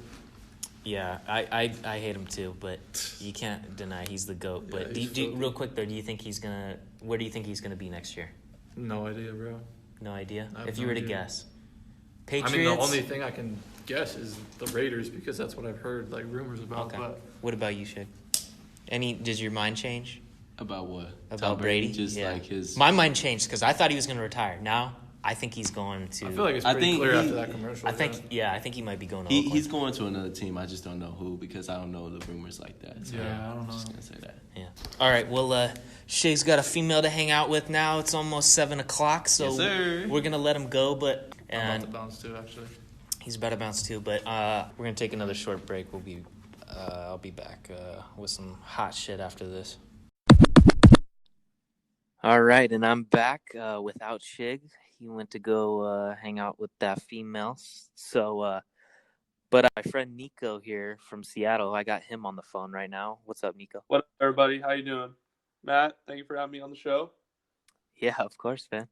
Yeah, I hate him too, but you can't deny he's the GOAT. But real quick, though, where do you think he's going to be next year? No idea, bro. No idea? If you were to guess. Patriots? I mean, the only thing I can guess is the Raiders because that's what I've heard, like, rumors about. Okay. But what about you, Shigg? Does your mind change? About what? About Brady? Just like his... My mind changed because I thought he was going to retire. Now, I think he's going to... I feel like it's pretty clear after that commercial. I think he might be going to He's going to another team. I just don't know who because I don't know the rumors like that. So I don't know. I'm just going to say that. Yeah. All right, well, Shigg's got a female to hang out with now. It's almost 7 o'clock, so yes, sir. We're going to let him go, but... I'm about to bounce too, actually. He's about to bounce too, but we're going to take another short break. I'll be back with some hot shit after this. All right, and I'm back without Shigg. He went to go hang out with that female. So, but my friend Nicko here from Seattle, I got him on the phone right now. What's up, Nicko? What up, everybody? How you doing? Matt, thank you for having me on the show. Yeah, of course, man.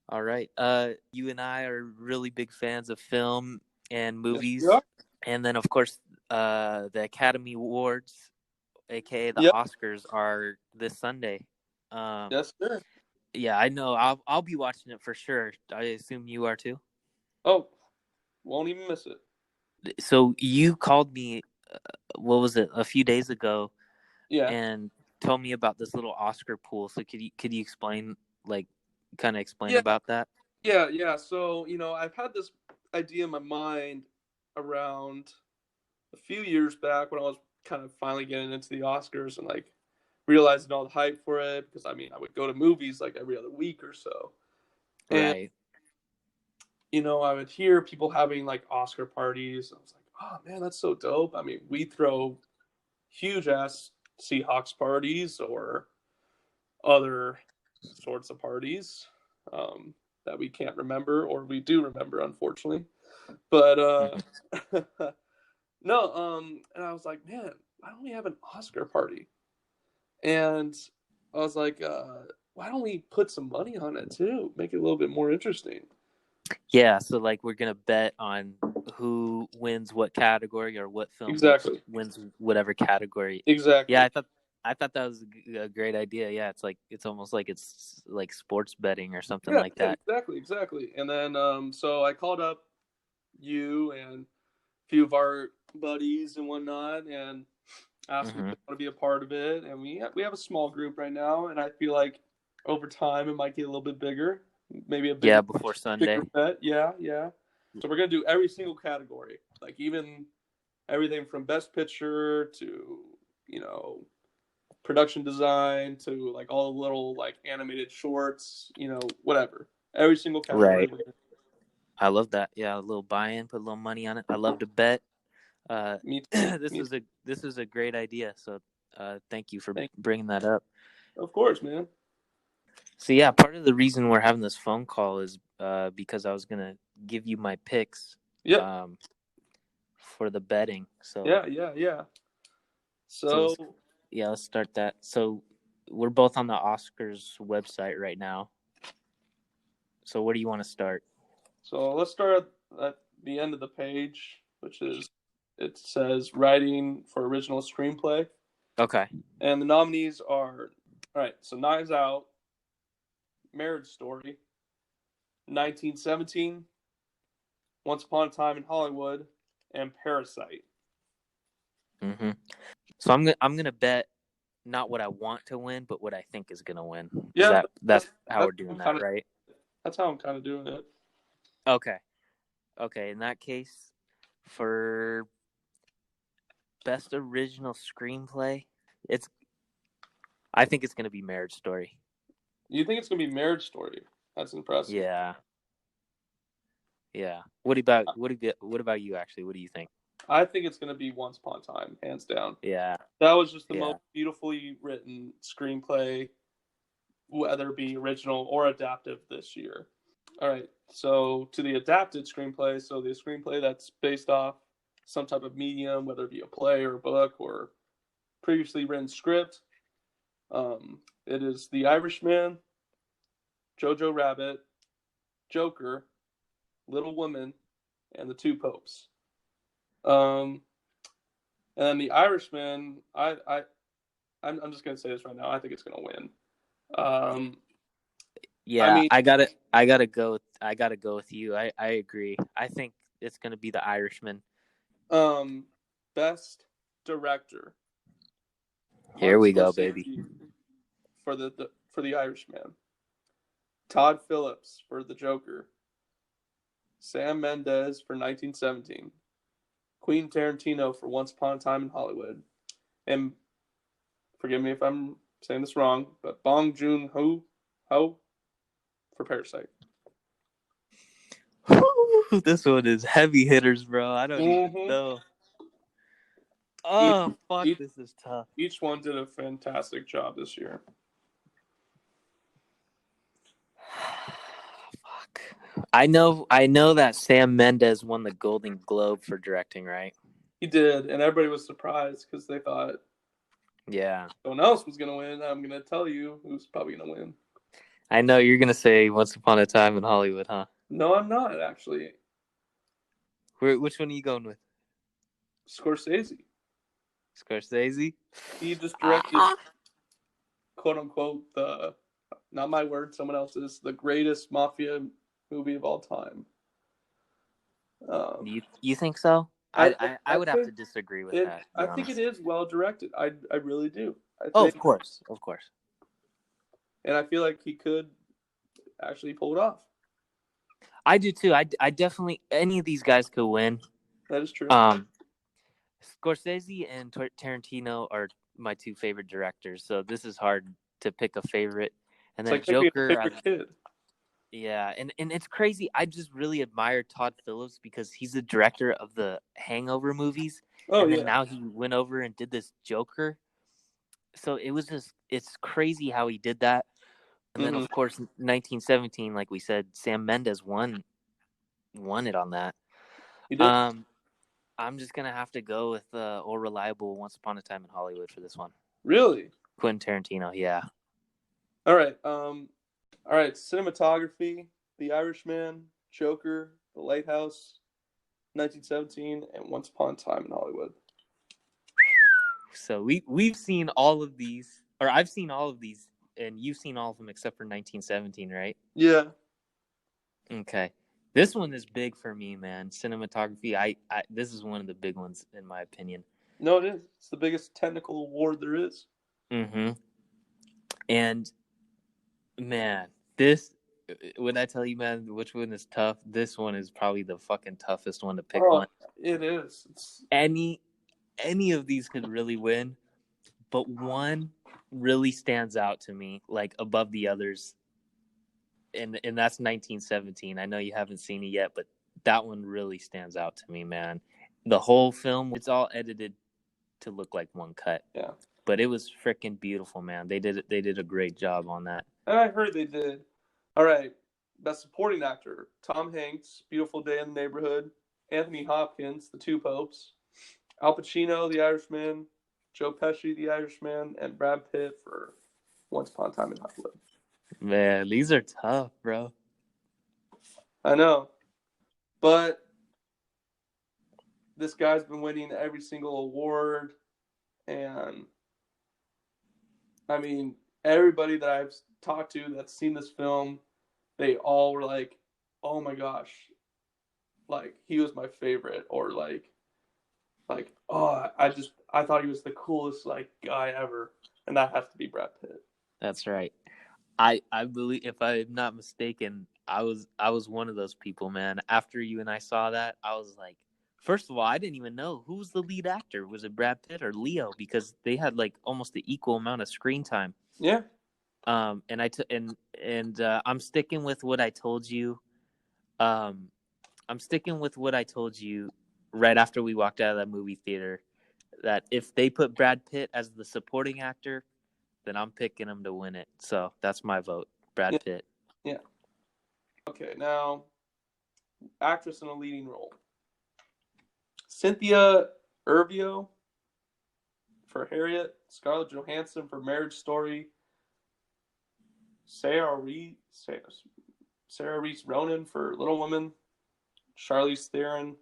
All right. You and I are really big fans of film and movies. Yes, and then, of course, the Academy Awards, a.ka. the Oscars, are this Sunday. Yes, sir. Yeah, I know. I'll be watching it for sure. I assume you are too. Oh, won't even miss it. So you called me, what was it, a few days ago? Yeah. And told me about this little Oscar pool. So could you explain, explain about that? Yeah. So, I've had this idea in my mind around a few years back when I was kind of finally getting into the Oscars and realizing all the hype for it because I would go to movies every other week or so. And, right. I would hear people having Oscar parties. I was like, oh man, that's so dope. We throw huge ass Seahawks parties or other sorts of parties that we can't remember or we do remember, unfortunately. But no, and I was like, man, why don't we have an Oscar party? And I was like, why don't we put some money on it too? Make it a little bit more interesting. Yeah, so we're gonna bet on who wins what category or what film wins whatever category. Exactly. Yeah, I thought that was a great idea. Yeah, it's almost like it's like sports betting or something like that. Exactly. And then so I called up you and a few of our buddies and whatnot and asked if they want to be a part of it. And we have a small group right now, and I feel like over time it might get a little bit bigger. Maybe a bigger, before Sunday. Bet. Yeah. So we're gonna do every single category, even everything from best picture to production design to like all the little like animated shorts, whatever. Every single category. Right. I love that. Yeah, a little buy-in, put a little money on it. I love to bet. Me too. This was a great idea. So, thank you for bringing that up. Of course, man. So yeah, part of the reason we're having this phone call is because I was gonna give you my picks. Yep. For the betting. So yeah. So yeah, let's start that. So we're both on the Oscars website right now. So where do you want to start? So let's start at the end of the page, which is it says writing for original screenplay. Okay. And the nominees are all right. So Knives Out, Marriage Story, 1917, Once Upon a Time in Hollywood, and Parasite. Mm-hmm. So I'm gonna bet not what I want to win, but what I think is gonna win. Yeah, that's how we're doing that, right? That's how I'm kind of doing it. Okay. In that case, for best original screenplay, I think it's gonna be Marriage Story. You think it's gonna be Marriage Story? That's impressive. Yeah. What about you? Actually, what do you think? I think it's gonna be Once Upon a Time, hands down. Yeah. That was just the most beautifully written screenplay, whether it be original or adaptive this year. All right, so to the adapted screenplay, so the screenplay that's based off some type of medium, whether it be a play or a book or previously written script, it is The Irishman, Jojo Rabbit, Joker, Little Women, and The Two Popes. And then The Irishman, I'm just gonna say this right now. I think it's gonna win. Yeah, I mean, I gotta go with you. I agree. I think it's gonna be The Irishman. Best director. Here we go, baby. For the Irishman. Todd Phillips for The Joker. Sam Mendes for 1917. Quentin Tarantino for Once Upon a Time in Hollywood. And forgive me if I'm saying this wrong, but Bong Joon-ho for Parasite. This one is heavy hitters, bro. I don't even know. Oh, this is tough. Each one did a fantastic job this year. Fuck. I know that Sam Mendes won the Golden Globe for directing, right? He did, and everybody was surprised because they thought someone else was going to win. I'm going to tell you who's probably going to win. I know you're going to say Once Upon a Time in Hollywood, huh? No, I'm not, actually. Which one are you going with? Scorsese. He just directed, quote-unquote, not my word, someone else's, the greatest mafia movie of all time. You think so? I would have to disagree with that. I think it is well directed. I really do. Of course. And I feel like he could actually pull it off. I do too. I definitely, any of these guys could win. That is true. Scorsese and Tarantino are my two favorite directors, so this is hard to pick a favorite. And then Joker, kid. Yeah, and it's crazy. I just really admire Todd Phillips because he's the director of the Hangover movies. And then now he went over and did this Joker. So it's crazy how he did that. And then, of course, 1917, like we said, Sam Mendes won it on that. He did. I'm just going to have to go with All Reliable Once Upon a Time in Hollywood for this one. Really? Quentin Tarantino, yeah. All right. Cinematography, The Irishman, Joker, The Lighthouse, 1917, and Once Upon a Time in Hollywood. So we've seen all of these, or I've seen all of these, and you've seen all of them except for 1917, right? Yeah. Okay. This one is big for me, man. Cinematography, I this is one of the big ones in my opinion. No, it is. It's the biggest technical award there is. Mm-hmm. And man, when I tell you, man, which one is tough, this one is probably the fucking toughest one to pick one. It is. Any of these could really win, but one really stands out to me, like above the others. And that's 1917. I know you haven't seen it yet, but that one really stands out to me, man. The whole film, it's all edited to look like one cut. Yeah. But it was freaking beautiful, man. They did a great job on that. I heard they did. All right. Best supporting actor: Tom Hanks, Beautiful Day in the Neighborhood; Anthony Hopkins, The Two Popes; Al Pacino, The Irishman; Joe Pesci, The Irishman; and Brad Pitt for Once Upon a Time in Hollywood. Man, these are tough, bro. I know. But this guy's been winning every single award. And, I mean, everybody that I've talked to that's seen this film, they all were like, oh my gosh, like, he was my favorite. Or, like, oh, I thought he was the coolest, like, guy ever. And that has to be Brad Pitt. That's right. I believe, if I'm not mistaken, I was one of those people, man. After you and I saw that, I was like, first of all, I didn't even know who was the lead actor. Was it Brad Pitt or Leo? Because they had like almost the equal amount of screen time. Yeah. And I'm sticking with what I told you. I'm sticking with what I told you right after we walked out of that movie theater. That if they put Brad Pitt as the supporting actor, then I'm picking him to win it. So that's my vote, Brad Pitt. Yeah. Okay, now, actress in a leading role: Cynthia Erivo for Harriet; Scarlett Johansson for Marriage Story; Sarah Reese Ronan for Little Women; Charlize Theron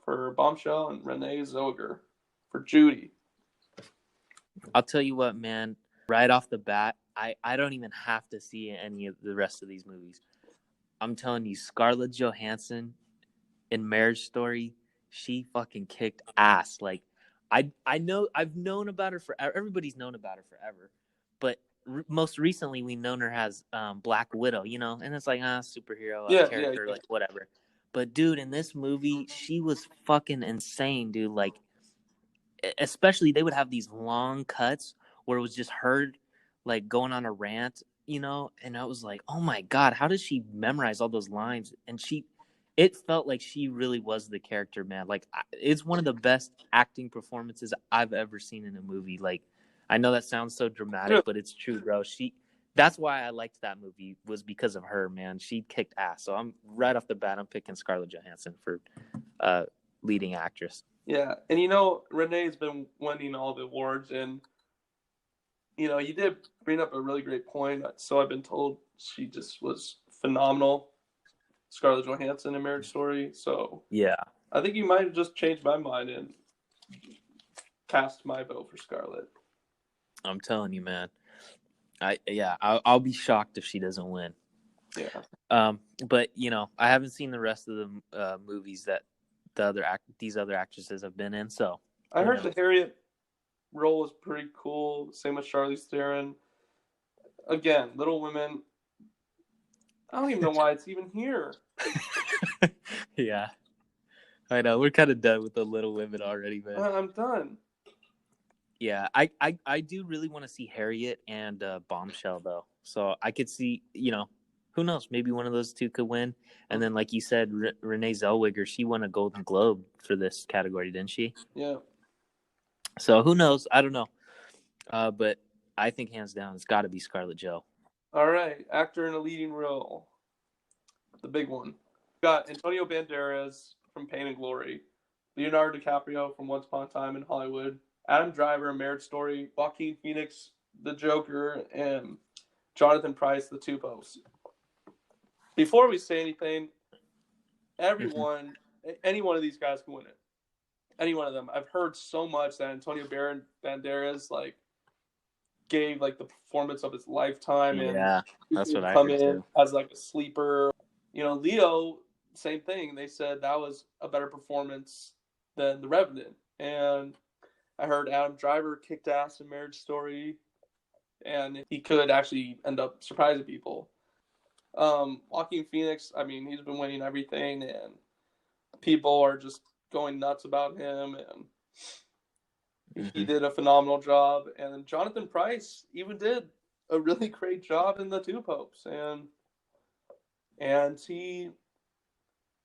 for Bombshell; and Renee Zellweger for Judy. I'll tell you what, man. Right off the bat, I don't even have to see any of the rest of these movies. I'm telling you, Scarlett Johansson in Marriage Story, she fucking kicked ass. Like, I know I've known about her forever. Everybody's known about her forever, but most recently we've known her as Black Widow, you know, and it's like superhero character, like whatever. But dude, in this movie, she was fucking insane, dude. Like, especially they would have these long cuts where it was just her like going on a rant, you know, and I was like, oh my god, how does she memorize all those lines? And it felt like she really was the character, man. Like, it's one of the best acting performances I've ever seen in a movie. Like, I know that sounds so dramatic, but it's true, bro. That's why I liked that movie, was because of her, man. She kicked ass. So I'm right off the bat, I'm picking Scarlett Johansson for leading actress. Yeah, and you know, Renee's been winning all the awards, and you know, you did bring up a really great point. So I've been told she just was phenomenal, Scarlett Johansson in Marriage Story. So yeah, I think you might have just changed my mind and cast my vote for Scarlett. I'm telling you, man. I'll be shocked if she doesn't win. Yeah. But you know, I haven't seen the rest of the movies that these other actresses have been in. So I heard the Harriet role was pretty cool. Same with Charlize Theron. Again, Little Women. I don't even know why it's even here. Yeah, I know, we're kind of done with the Little Women already, man. I'm done. Yeah, I do really want to see Harriet and Bombshell though. So I could see, you know, who knows? Maybe one of those two could win. And then, like you said, Renee Zellweger, she won a Golden Globe for this category, didn't she? Yeah. So who knows? I don't know. But I think hands down, it's got to be Scarlett Jo. All right, actor in a leading role. The big one. We got Antonio Banderas from Pain and Glory, Leonardo DiCaprio from Once Upon a Time in Hollywood, Adam Driver, Marriage Story, Joaquin Phoenix, The Joker, and Jonathan Pryce, The Two Popes. Before we say anything, any one of these guys can win it. Any one of them. I've heard so much that Antonio Banderas like gave like the performance of his lifetime, and that's what I heard too. As like a sleeper. You know, Leo, same thing. They said that was a better performance than The Revenant, and I heard Adam Driver kicked ass in Marriage Story, and he could actually end up surprising people. Joaquin Phoenix, I mean, he's been winning everything, and people are just going nuts about him. And He did a phenomenal job, and then Jonathan Pryce even did a really great job in The Two Popes, and he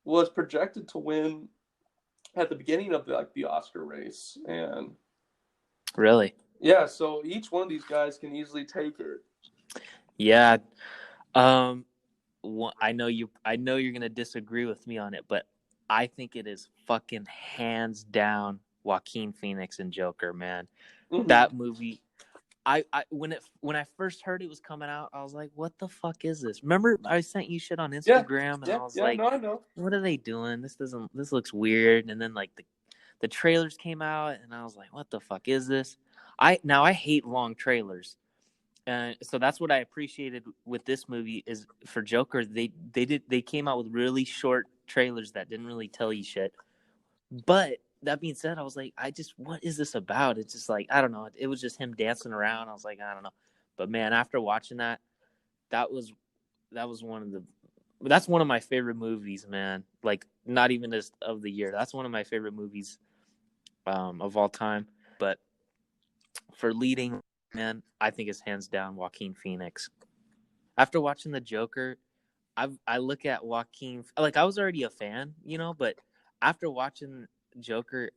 was projected to win at the beginning of the Oscar race, and really, yeah. So each one of these guys can easily take it. Yeah, I know you're gonna disagree with me on it, but I think it is fucking hands down Joaquin Phoenix and Joker, man. Mm-hmm. That movie. When I first heard it was coming out, I was like, "What the fuck is this?" Remember, I sent you shit on Instagram, and I was like, "No, I know. What are they doing? This looks weird." And then like the trailers came out, and I was like, "What the fuck is this?" I hate long trailers, so that's what I appreciated with this movie is for Joker. They came out with really short trailers that didn't really tell you shit, but that being said, I was like, what is this about? It's just like, I don't know. It was just him dancing around. I was like, I don't know. But man, after watching that was that's one of my favorite movies, man. Like, not even just of the year. That's one of my favorite movies of all time. But for leading, man, I think it's hands down Joaquin Phoenix. After watching The Joker, I look at Joaquin, like I was already a fan, but after watching Joker,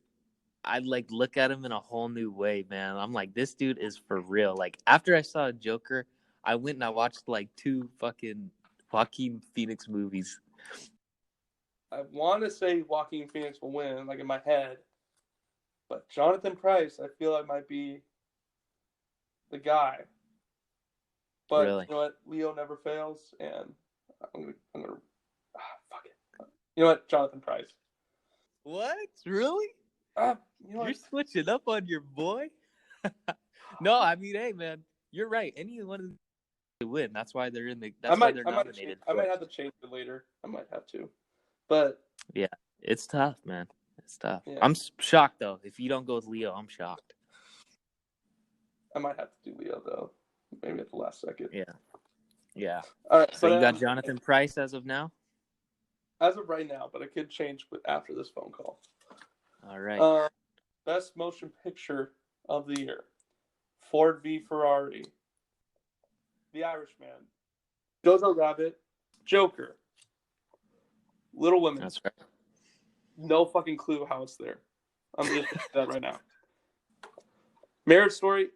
I like look at him in a whole new way, man. I'm like, this dude is for real. Like after I saw Joker, I went and I watched like 2 fucking Joaquin Phoenix movies. I want to say Joaquin Phoenix will win, like in my head, but Jonathan Pryce, I feel like might be the guy. But really? You know what? Leo never fails, and I'm gonna fuck it. You know what? Jonathan Pryce. What? Really? You're switching up on your boy. No, I mean, hey, man, you're right. Anyone to win. That's why they're in the. That's why they're nominated. I might have to change it later. I might have to, but yeah, it's tough, man. It's tough. Yeah. I'm shocked though. If you don't go with Leo, I'm shocked. I might have to do Leo though. Maybe at the last second. Yeah. All right. So you got Jonathan Pryce as of now? As of right now, but it could change after this phone call. All right. Best motion picture of the year: Ford v Ferrari, The Irishman, Jojo Rabbit, Joker, Little Women. That's right. No fucking clue how it's there. I'm just saying that right now. Marriage Story,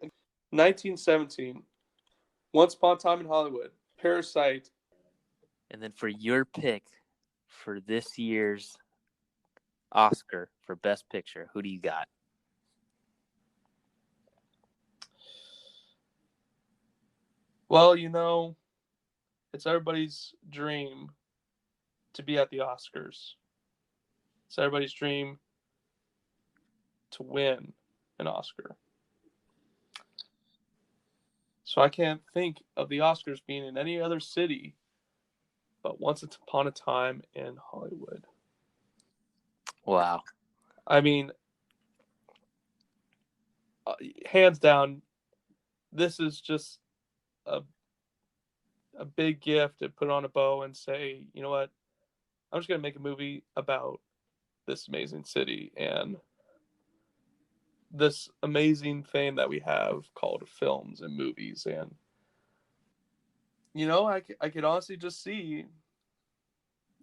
1917, Once Upon a Time in Hollywood, Parasite. And then for your pick for this year's Oscar for Best Picture, who do you got? Well, it's everybody's dream to be at the Oscars. It's everybody's dream to win an Oscar. So I can't think of the Oscars being in any other city but Once Upon a Time in Hollywood. Wow. I mean, hands down, this is just a big gift to put on a bow and say, you know what, I'm just going to make a movie about this amazing city and this amazing thing that we have called films and movies. And, I could honestly just see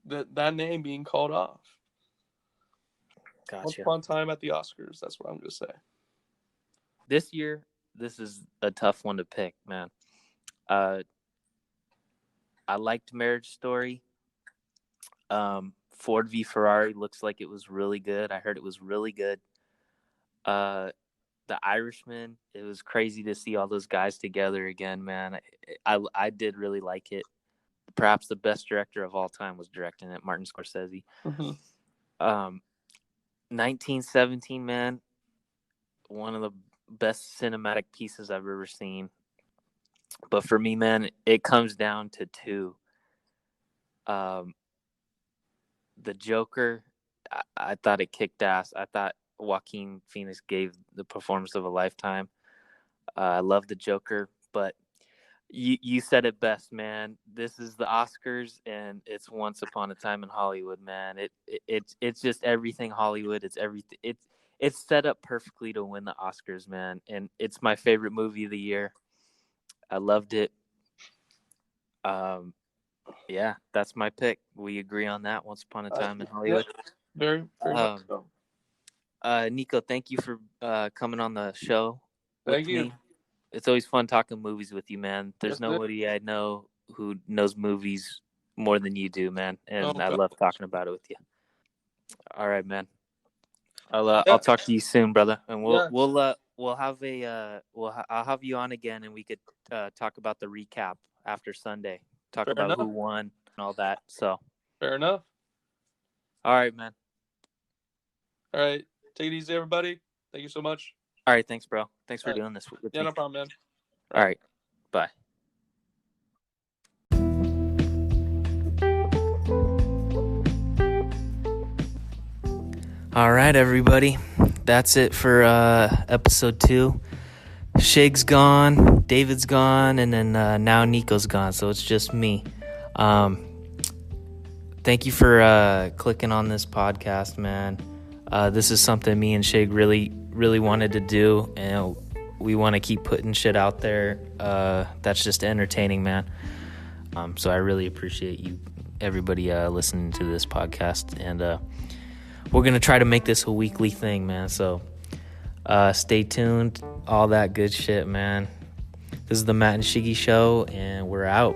that name being called off. Gotcha. Once Upon a Time at the Oscars, that's what I'm going to say. This year, this is a tough one to pick, man. I liked Marriage Story. Ford v Ferrari looks like it was really good. I heard it was really good. The Irishman, it was crazy to see all those guys together again, man. I did really like it. Perhaps the best director of all time was directing it, Martin Scorsese. Mm-hmm. 1917, man, one of the best cinematic pieces I've ever seen. But for me, man, it comes down to 2. The Joker, I thought it kicked ass. I thought Joaquin Phoenix gave the performance of a lifetime. I love the Joker, but you said it best, man. This is the Oscars, and it's Once Upon a Time in Hollywood, man. It's just everything Hollywood. It's everything. it's set up perfectly to win the Oscars, man. And it's my favorite movie of the year. I loved it. Yeah, that's my pick. We agree on that. Once Upon a Time in Hollywood. Yeah, very, very much so. Nicko, thank you for coming on the show Thank with you. me. It's always fun talking movies with you, man. There's nobody I know who knows movies more than you do, man. And I love talking about it with you. All right, man. I'll talk to you soon, brother. And I'll have you on again, and we could talk about the recap after Sunday. Talk about who won and all that. So fair enough. All right, man. All right, take it easy, everybody. Thank you so much. All right, thanks, bro. Thanks for doing this with me. Yeah, no problem, man. All right, bye. All right, everybody. That's it for episode 2. Shigg's gone, David's gone, and then now Nicko's gone, so it's just me. Thank you for clicking on this podcast, man. This is something me and Shigg really wanted to do, and we want to keep putting shit out there that's just entertaining, man. So I really appreciate you, everybody, listening to this podcast, and we're gonna try to make this a weekly thing, man. So stay tuned, all that good shit, man. This is the Matt and Shiggy show, and we're out.